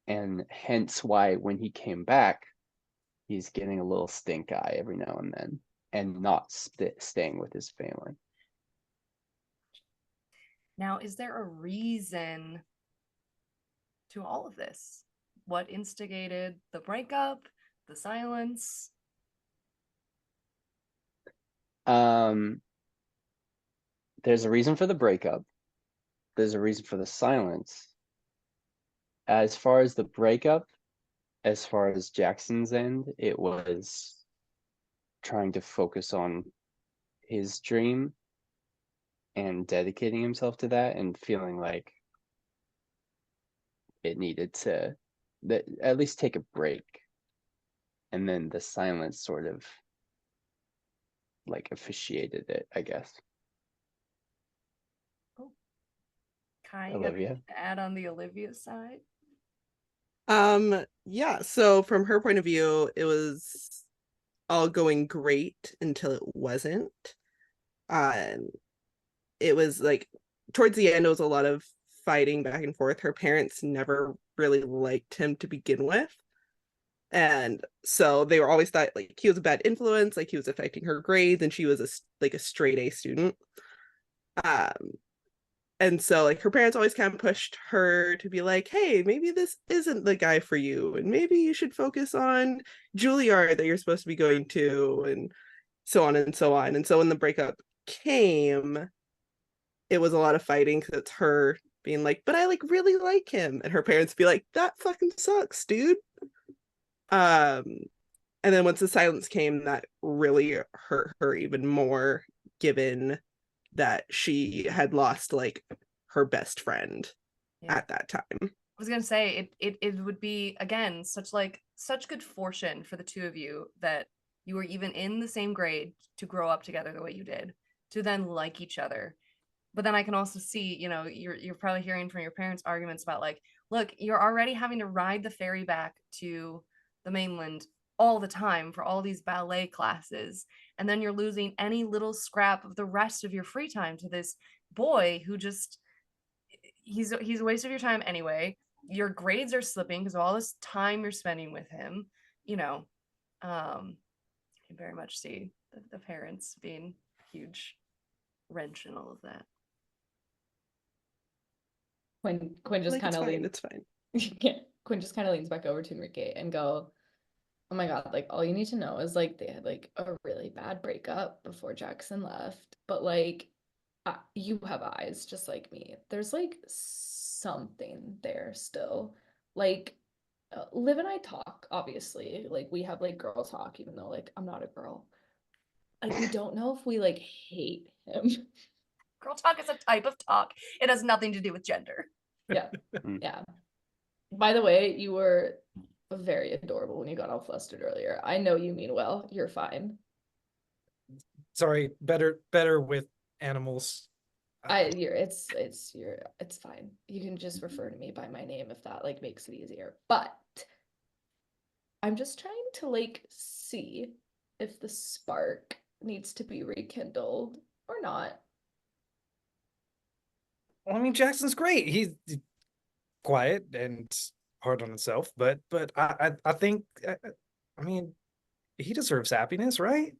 And hence why when he came back, he's getting a little stink eye every now and then and not staying with his family. Now, is there a reason to all of this? What instigated the breakup, the silence? There's a reason for the breakup. There's a reason for the silence. as far as the breakup, as far as Jackson's end, it was trying to focus on his dream and dedicating himself to that and feeling like it needed to at least take a break. And then the silence sort of like officiated it, I guess. Kai, Olivia? to add on the Olivia side? Yeah, so from her point of view, it was all going great until it wasn't. Um, it was like towards the end, it was a lot of fighting back and forth. Her parents never really liked him to begin with. And so they were always thought like he was a bad influence, like he was affecting her grades, and she was a straight A student. And so like her parents always kind of pushed her to be like, hey, maybe this isn't the guy for you, and maybe you should focus on Juilliard that you're supposed to be going to, and so on and so on. And so when the breakup came, it was a lot of fighting because it's her being like, but I like really like him, and her parents be like, that fucking sucks, dude. And then once the silence came, that really hurt her even more, given that she had lost like her best friend at that time. I was gonna say it would be again such good fortune for the two of you that you were even in the same grade to grow up together the way you did, to then like each other. But then I can also see, you're probably hearing from your parents arguments about like, look, you're already having to ride the ferry back to the mainland all the time for all these ballet classes, and then you're losing any little scrap of the rest of your free time to this boy who just he's a waste of your time anyway. Your grades are slipping because of all this time you're spending with him. I can very much see the parents being a huge wrench in all of that. Quinn just Like, kind of leans. it's fine. Yeah, Quinn just kind of leans back over to Enrique and go, oh my God, like all you need to know is like they had like a really bad breakup before Jackson left, but like you have eyes just like me. There's like something there still. Like Liv and I talk, obviously. Like we have like girl talk, even though like I'm not a girl. Like we don't know if we like hate him. Girl talk is a type of talk. It has nothing to do with gender. Yeah. Yeah. By the way, you were very adorable when you got all flustered earlier. I know you mean well. You're fine. Sorry, better with animals. It's fine. You can just refer to me by my name if that like makes it easier. But I'm just trying to like see if the spark needs to be rekindled or not. Well, I mean, Jackson's great. He's quiet and hard on himself, but I think I mean he deserves happiness, right?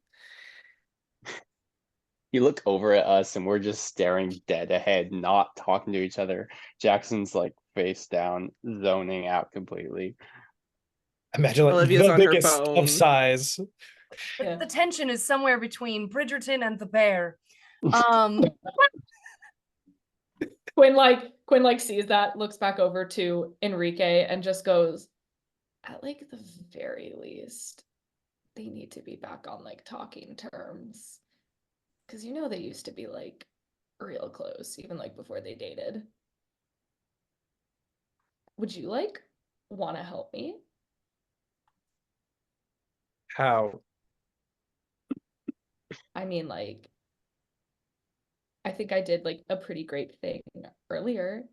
You look over at us and we're just staring dead ahead, not talking to each other. Jackson's like face down, zoning out completely. Imagine like Olivia's the on her biggest phone. of size. Yeah. The tension is somewhere between Bridgerton and the bear. Quinn like sees that, looks back over to Enrique and just goes, at like the very least, they need to be back on like talking terms. Cause they used to be like real close, even like before they dated. Would you like wanna help me? How? I mean, like, I think I did like a pretty great thing earlier.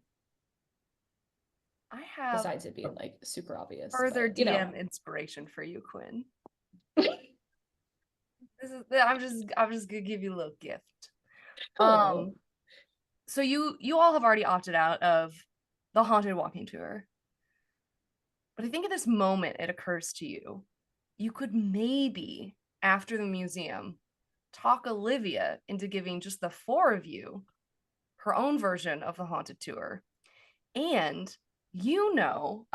I have Besides it being like super obvious. further but, DM inspiration for you, Quinn. I'm just gonna give you a little gift. Oh. So you all have already opted out of the haunted walking tour. But I think at this moment it occurs to you, you could maybe, after the museum, talk Olivia into giving just the four of you her own version of the haunted tour. And well,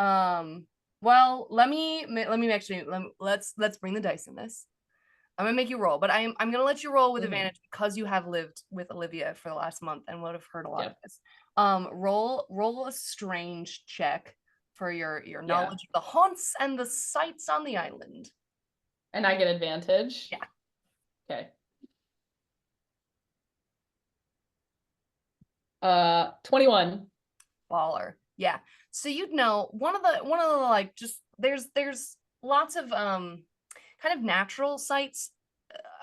let's bring the dice in this. I'm gonna make you roll, but I'm gonna let you roll with advantage because you have lived with Olivia for the last month and would have heard a lot of this. Roll a strange check for your Yeah. knowledge of the haunts and the sights on the island. And I get advantage? Yeah. Okay. 21. Baller. Yeah. So you'd know one of the like just there's lots of kind of natural sites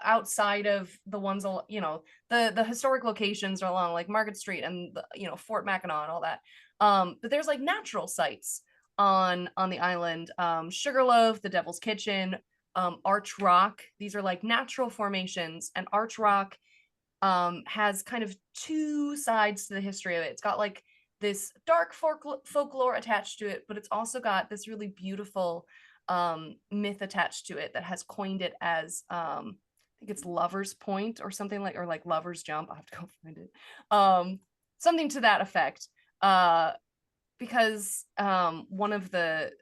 outside of the ones, you know, the historic locations are along like Market Street and you know, Fort Mackinac and all that. But there's like natural sites on the island. Sugarloaf, the Devil's Kitchen, Arch Rock. These are like natural formations, and Arch Rock has kind of two sides to the history of it. It's got like this dark folklore attached to it, but it's also got this really beautiful myth attached to it that has coined it as I think it's Lover's Point or something like, or like Lover's Jump. I'll have to go find it. Something to that effect. Because one of the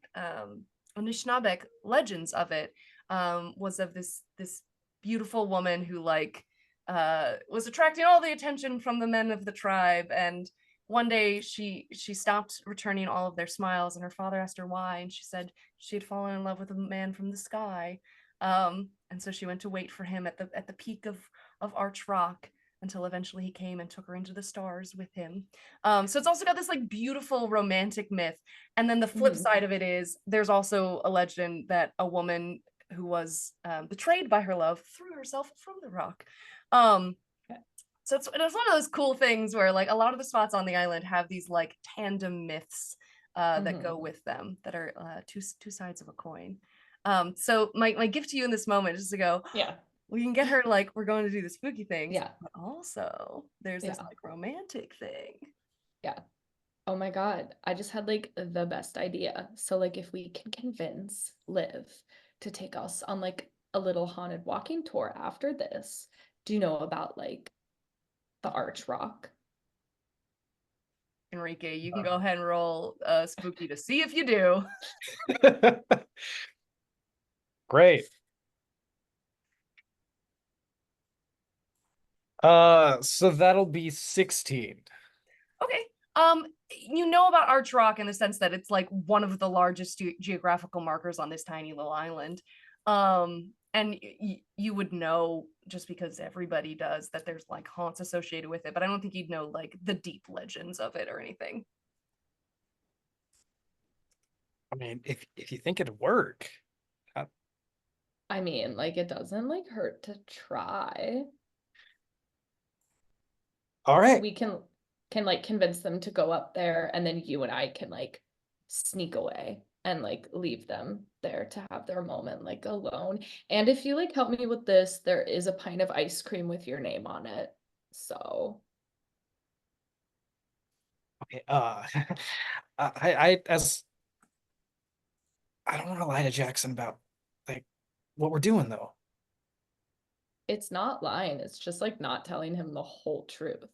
Anishinaabe legends of it was of this beautiful woman who like was attracting all the attention from the men of the tribe, and one day she stopped returning all of their smiles, and her father asked her why, and she said she had fallen in love with a man from the sky, and so she went to wait for him at the peak of Arch Rock until eventually he came and took her into the stars with him. So it's also got this like beautiful romantic myth, and then the flip side of it is there's also a legend that a woman who was betrayed by her love threw herself from the rock. So it's one of those cool things where like a lot of the spots on the island have these like tandem myths that go with them, that are two sides of a coin. So my gift to you in this moment is to go, Yeah. we can get her like, we're going to do the spooky things, Yeah. but also there's this Yeah. like romantic thing. Yeah. Oh my God. I just had like the best idea. So like if we can convince Liv to take us on like a little haunted walking tour after this, do you know about like the Arch Rock? Enrique, you can go ahead and roll spooky to see if you do. Great. So that'll be 16. Okay. You know about Arch Rock in the sense that it's like one of the largest geographical markers on this tiny little island. And you would know, just because everybody does, that there's like haunts associated with it, but I don't think you'd know like the deep legends of it or anything. I mean, if you think it'd work. I mean, like it doesn't like hurt to try. All right. We can like convince them to go up there, and then you and I can like sneak away and like leave them there to have their moment like alone. And if you like help me with this, there is a pint of ice cream with your name on it. So Okay. I don't want to lie to Jackson about like what we're doing though. it's not lying, it's just like not telling him the whole truth.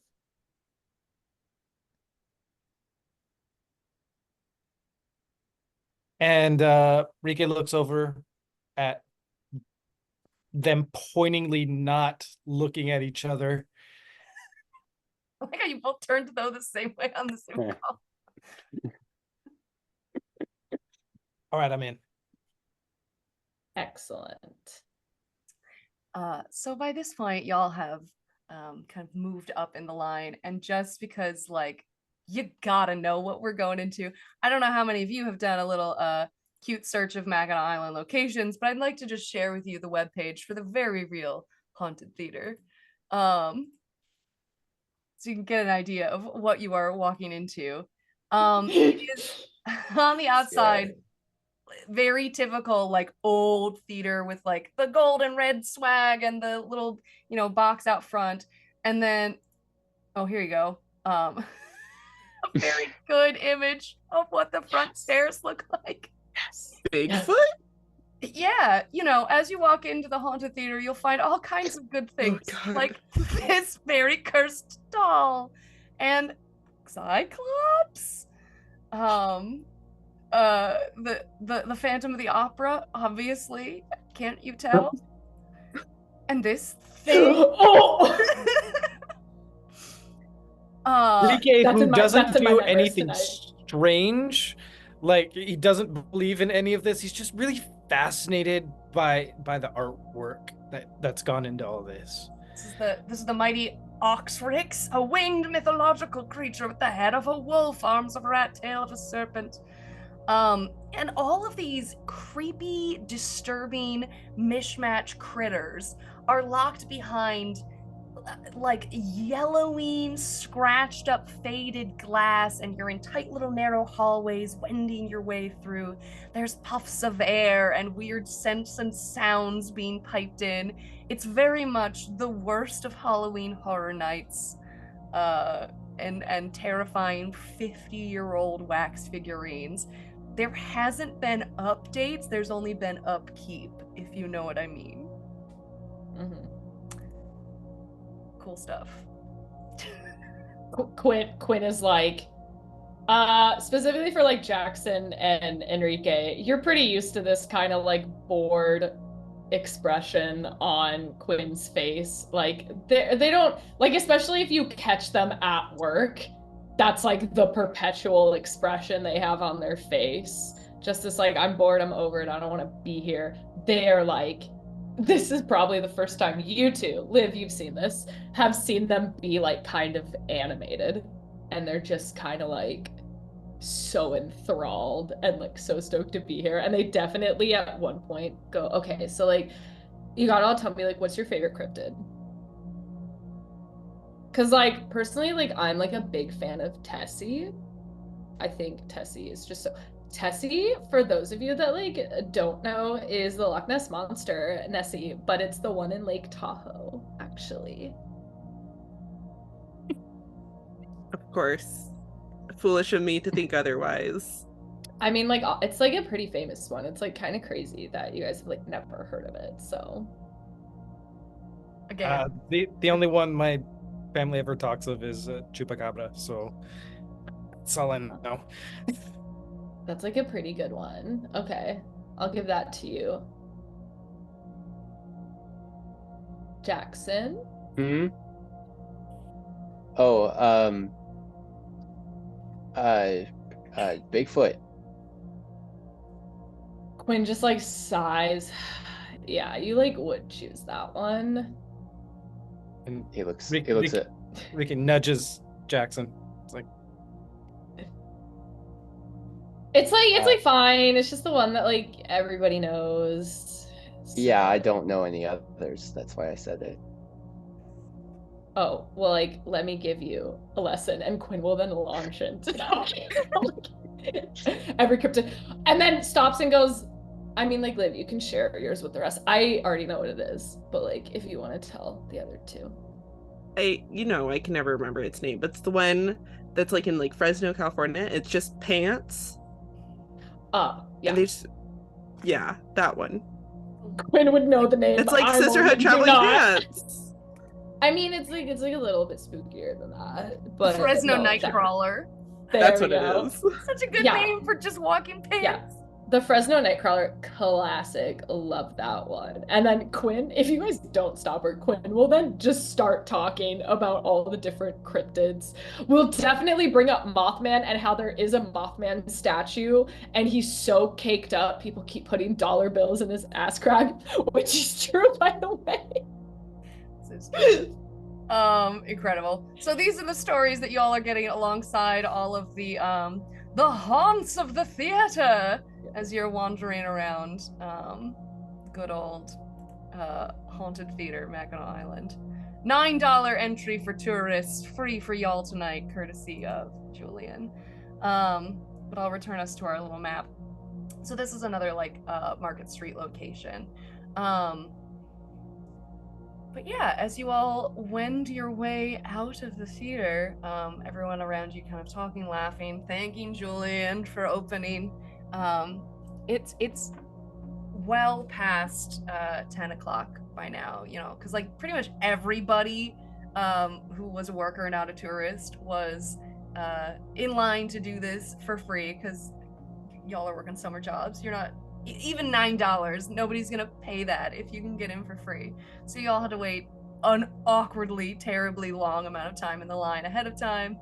And Rike looks over at them, pointingly not looking at each other. I like how you both turned though the same way on the Zoom Yeah. call. All right, I'm in. Excellent. So by this point, y'all have kind of moved up in the line, and just because like you gotta know what we're going into, I don't know how many of you have done a little cute search of Mackinac Island locations, but I'd like to just share with you the webpage for the very real Haunted Theater, so you can get an idea of what you are walking into. It is on the outside. Very typical like old theater with like the gold and red swag and the little, you know, box out front. And then, oh, here you go. A very good image of what the front stairs look like. Bigfoot? Yeah, you know, as you walk into the Haunted Theater, you'll find all kinds of good things, God. like this very cursed doll and Cyclops. The Phantom of the Opera, obviously, can't you tell? And this thing. Oh! Rike, That's who in my- doesn't that's in my do nightmares anything tonight. strange, Like, he doesn't believe in any of this. He's just really fascinated by the artwork that's gone into all this. This is the mighty Oxrix, a winged mythological creature with the head of a wolf, arms of a rat, tail of a serpent. And all of these creepy, disturbing, mishmatch critters are locked behind like yellowing, scratched up, faded glass, and you're in tight little narrow hallways wending your way through. There's puffs of air and weird scents and sounds being piped in. It's very much the worst of Halloween horror nights, and terrifying 50-year-old wax figurines. There hasn't been updates, there's only been upkeep, if you know what I mean. Mm-hmm. Cool stuff. Quinn is like, specifically for like Jackson and Enrique, you're pretty used to this kind of like bored expression on Quinn's face. Like they don't like, especially if you catch them at work, that's like the perpetual expression they have on their face. Just this like, I'm bored, I'm over it, I don't want to be here. They're like, this is probably the first time you two, Liv, you've seen this, have seen them be like kind of animated. And they're just kind of like so enthralled and like so stoked to be here. And they definitely at one point go, okay, so like, you gotta all tell me like, what's your favorite cryptid? Cause like, personally, like I'm like a big fan of Tessie. I think Tessie is just so... Tessie, for those of you that like don't know, is the Loch Ness monster, Nessie, but it's the one in Lake Tahoe, actually. Of course. Foolish of me to think otherwise. I mean, like, it's like a pretty famous one. It's like kind of crazy that you guys have like never heard of it, so. Again. The only one my family ever talks of is Chupacabra, so that's all I know. That's like a pretty good one. Okay, I'll give that to you. Jackson? Hmm? Oh, Bigfoot. Quinn just like sighs. Yeah, you like would choose that one. And He looks Ricky nudges Jackson. It's like, it's like fine. It's just the one that like everybody knows. yeah, I don't know any others. That's why I said it. Oh, well, like, let me give you a lesson, and Quinn will then launch into every cryptid, and then stops and goes, I mean, like, Liv, you can share yours with the rest. I already know what it is, but like, if you want to tell the other two. I can never remember its name, but it's the one that's like in like Fresno, California. It's just pants. Yeah. And they just, yeah, that one. Quinn would know the name. It's like Sisterhood Traveling Pants. I mean, it's like a little bit spookier than that. But Fresno no, Nightcrawler. That's what it is. Such a good Yeah. name for just walking pants. Yeah. The Fresno Nightcrawler, classic. Love that one. And then Quinn, if you guys don't stop her, Quinn will then just start talking about all the different cryptids. We'll definitely bring up Mothman and how there is a Mothman statue and he's so caked up, people keep putting dollar bills in his ass crack, which is true, by the way. Incredible. So these are the stories that y'all are getting alongside all of the haunts of the theater as you're wandering around good old haunted theater, Mackinac Island. $9 entry for tourists, free for y'all tonight, courtesy of Julian. But I'll return us to our little map. So this is another like Market Street location. But yeah, as you all wend your way out of the theater, everyone around you kind of talking, laughing, thanking Julian for opening. It's well past 10 o'clock by now, because like pretty much everybody who was a worker, not a tourist, was in line to do this for free because y'all are working summer jobs. You're not even $9, nobody's gonna pay that if you can get in for free. So y'all had to wait an awkwardly, terribly long amount of time in the line ahead of time,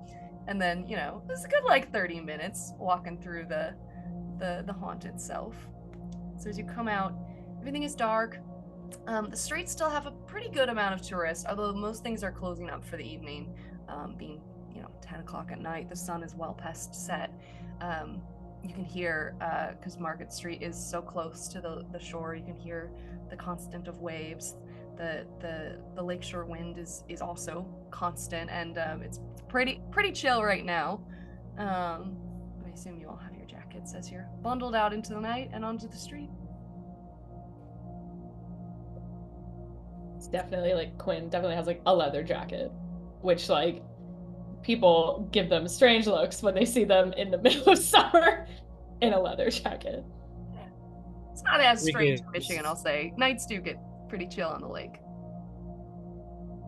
and then it was a good like 30 minutes walking through the the haunt itself. So as you come out, everything is dark. The streets still have a pretty good amount of tourists, although most things are closing up for the evening, being 10 o'clock at night. The sun is well past set. You can hear, because Market Street is so close to the shore, you can hear the constant of waves. The lakeshore wind is also constant, and it's pretty chill right now. I assume you all have your jackets as you're bundled out into the night and onto the street. It's definitely like Quinn definitely has like a leather jacket, which like people give them strange looks when they see them in the middle of summer in a leather jacket. It's not as strange in Enrique Michigan, I'll say. Nights do get pretty chill on the lake.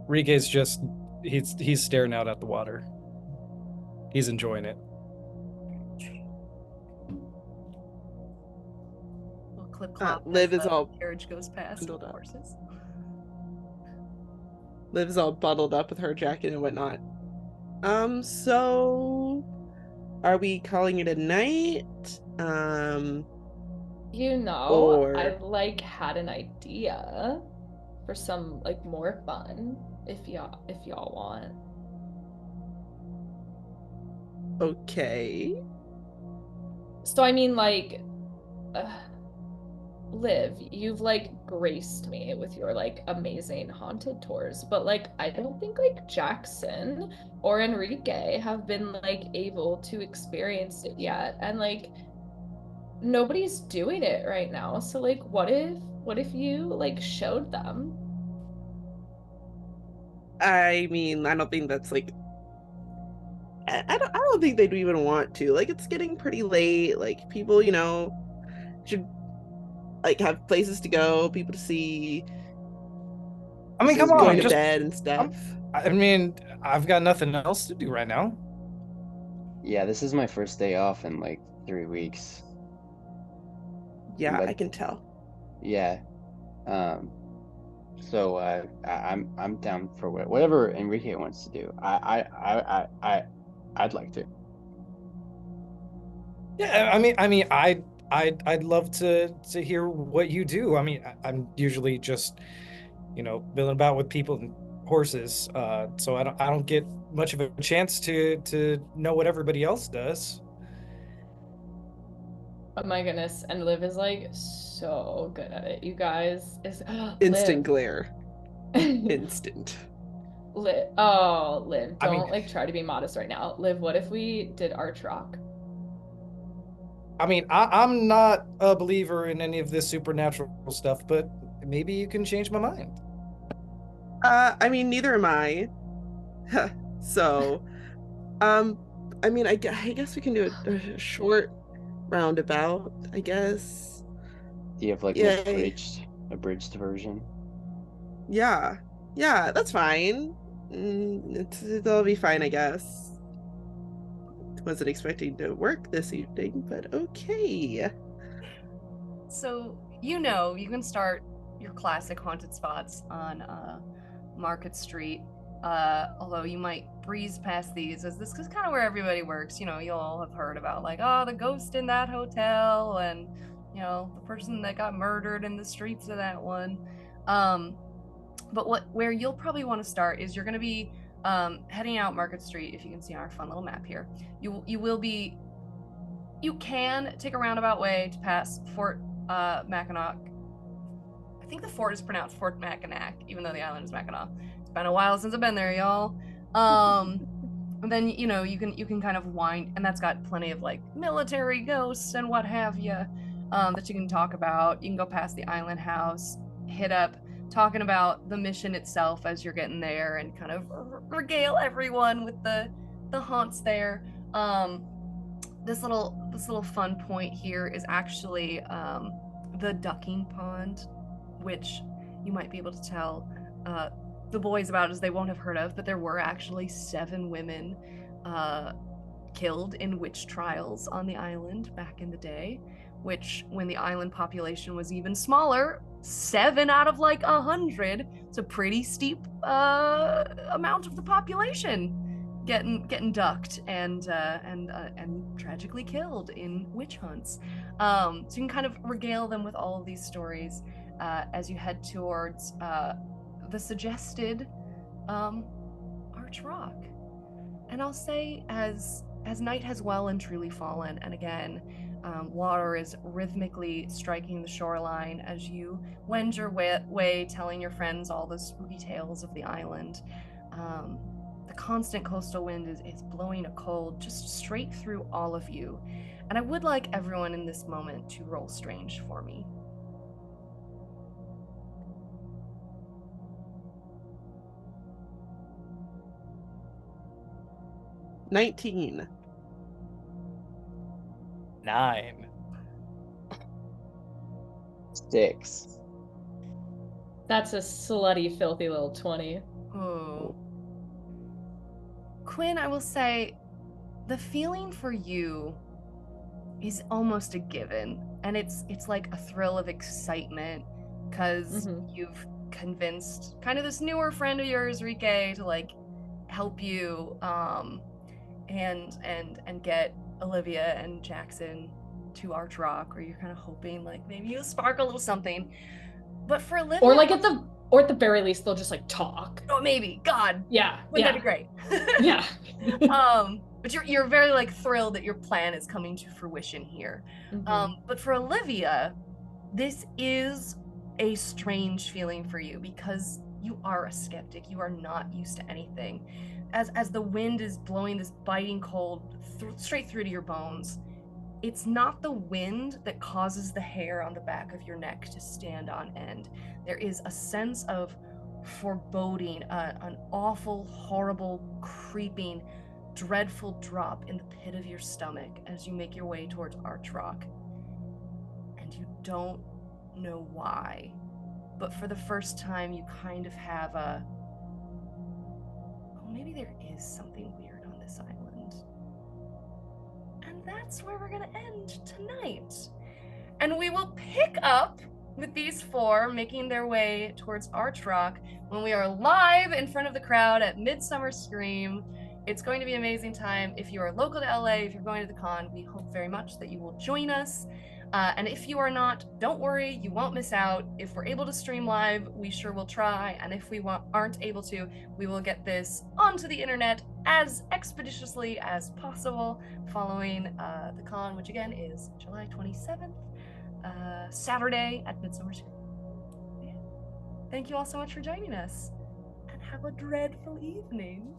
Enrique's just he's staring out at the water. He's enjoying it. Little clip clop. Liv as is the all carriage goes past with bundled the up. horses. Liv's all bundled up with her jacket and whatnot. So are we calling it a night? I like had an idea for some like more fun if y'all want. Okay. So I mean like Liv, you've like graced me with your like amazing haunted tours, but like I don't think like Jackson or Enrique have been like able to experience it yet, and like nobody's doing it right now. So like what if you like showed them? I mean, I don't think that's like I don't think they'd even want to. Like, it's getting pretty late. Like, people, should like have places to go, people to see. I mean, come on, going to just bed and stuff. I mean, I've got nothing else to do right now. Yeah, this is my first day off in like 3 weeks. Yeah, But- I can tell. Yeah. So I'm down for whatever Enrique wants to do. I'd like to. Yeah, I'd love to hear what you do. I mean, I'm usually just, milling about with people and horses. So I don't get much of a chance to know what everybody else does. Oh my goodness, and Liv is like so good at it. You guys is Instant Liv. glare. Instant. Liv, I mean- don't like try to be modest right now. Liv, what if we did arch rock? I mean, I'm not a believer in any of this supernatural stuff, but maybe you can change my mind. I mean, neither am I. So, I mean, I guess we can do a short roundabout, I guess. Do you have like Yeah. an abridged version? Yeah, that's fine. It'll be fine, I guess. Wasn't expecting to work this evening, but okay. So you can start your classic haunted spots on Market Street. Although you might breeze past these, as this is kind of where everybody works. You all have heard about like, the ghost in that hotel, and the person that got murdered in the streets of that one. But where you'll probably want to start is you're going to be heading out Market Street. If you can see on our fun little map here, you can take a roundabout way to pass Fort Mackinac. I think the fort is pronounced Fort Mackinac, even though the island is Mackinac. It's been a while since I've been there, y'all. And then you can kind of wind, and that's got plenty of like military ghosts and what have you that you can talk about. You can go past the island house, hit up talking about the mission itself as you're getting there, and kind of regale everyone with the haunts there. This little fun point here is actually the ducking pond, which you might be able to tell the boys about, as they won't have heard of, but there were actually 7 women killed in witch trials on the island back in the day, which when the island population was even smaller, 7 out of like 100, it's a pretty steep amount of the population getting ducked and tragically killed in witch hunts. So you can kind of regale them with all of these stories as you head towards the suggested Arch Rock. And I'll say, as night has well and truly fallen, and again, water is rhythmically striking the shoreline as you wend your way telling your friends all the spooky tales of the island. The constant coastal wind is blowing a cold just straight through all of you. And I would like everyone in this moment to roll strange for me. $19. 9. 6. That's a slutty, filthy little 20. Oh. Quinn, I will say, the feeling for you is almost a given, and it's like a thrill of excitement because you've convinced kind of this newer friend of yours, Enrique, to like help you and get Olivia and Jackson to Arch Rock, or you're kind of hoping like maybe you'll spark a little something. But for Olivia, or at the very least they'll just like talk. Oh, maybe. God. Yeah. Wouldn't that be great? Yeah. But you're very like thrilled that your plan is coming to fruition here. But for Olivia, this is a strange feeling for you because you are a skeptic. You are not used to anything. As the wind is blowing this biting cold straight through to your bones, it's not the wind that causes the hair on the back of your neck to stand on end. There is a sense of foreboding, an awful, horrible, creeping, dreadful drop in the pit of your stomach as you make your way towards Arch Rock. And you don't know why. But for the first time, you kind of have maybe there is something weird on this island. And that's where we're gonna end tonight. And we will pick up with these four making their way towards Arch Rock when we are live in front of the crowd at Midsummer Scream. It's going to be an amazing time. If you are local to LA, if you're going to the con, we hope very much that you will join us. And if you are not, don't worry, you won't miss out. If we're able to stream live, we sure will try. And if we aren't able to, we will get this onto the internet as expeditiously as possible following the con, which again is July 27th, Saturday at Midsummer Scream. Yeah. Thank you all so much for joining us, and have a dreadful evening.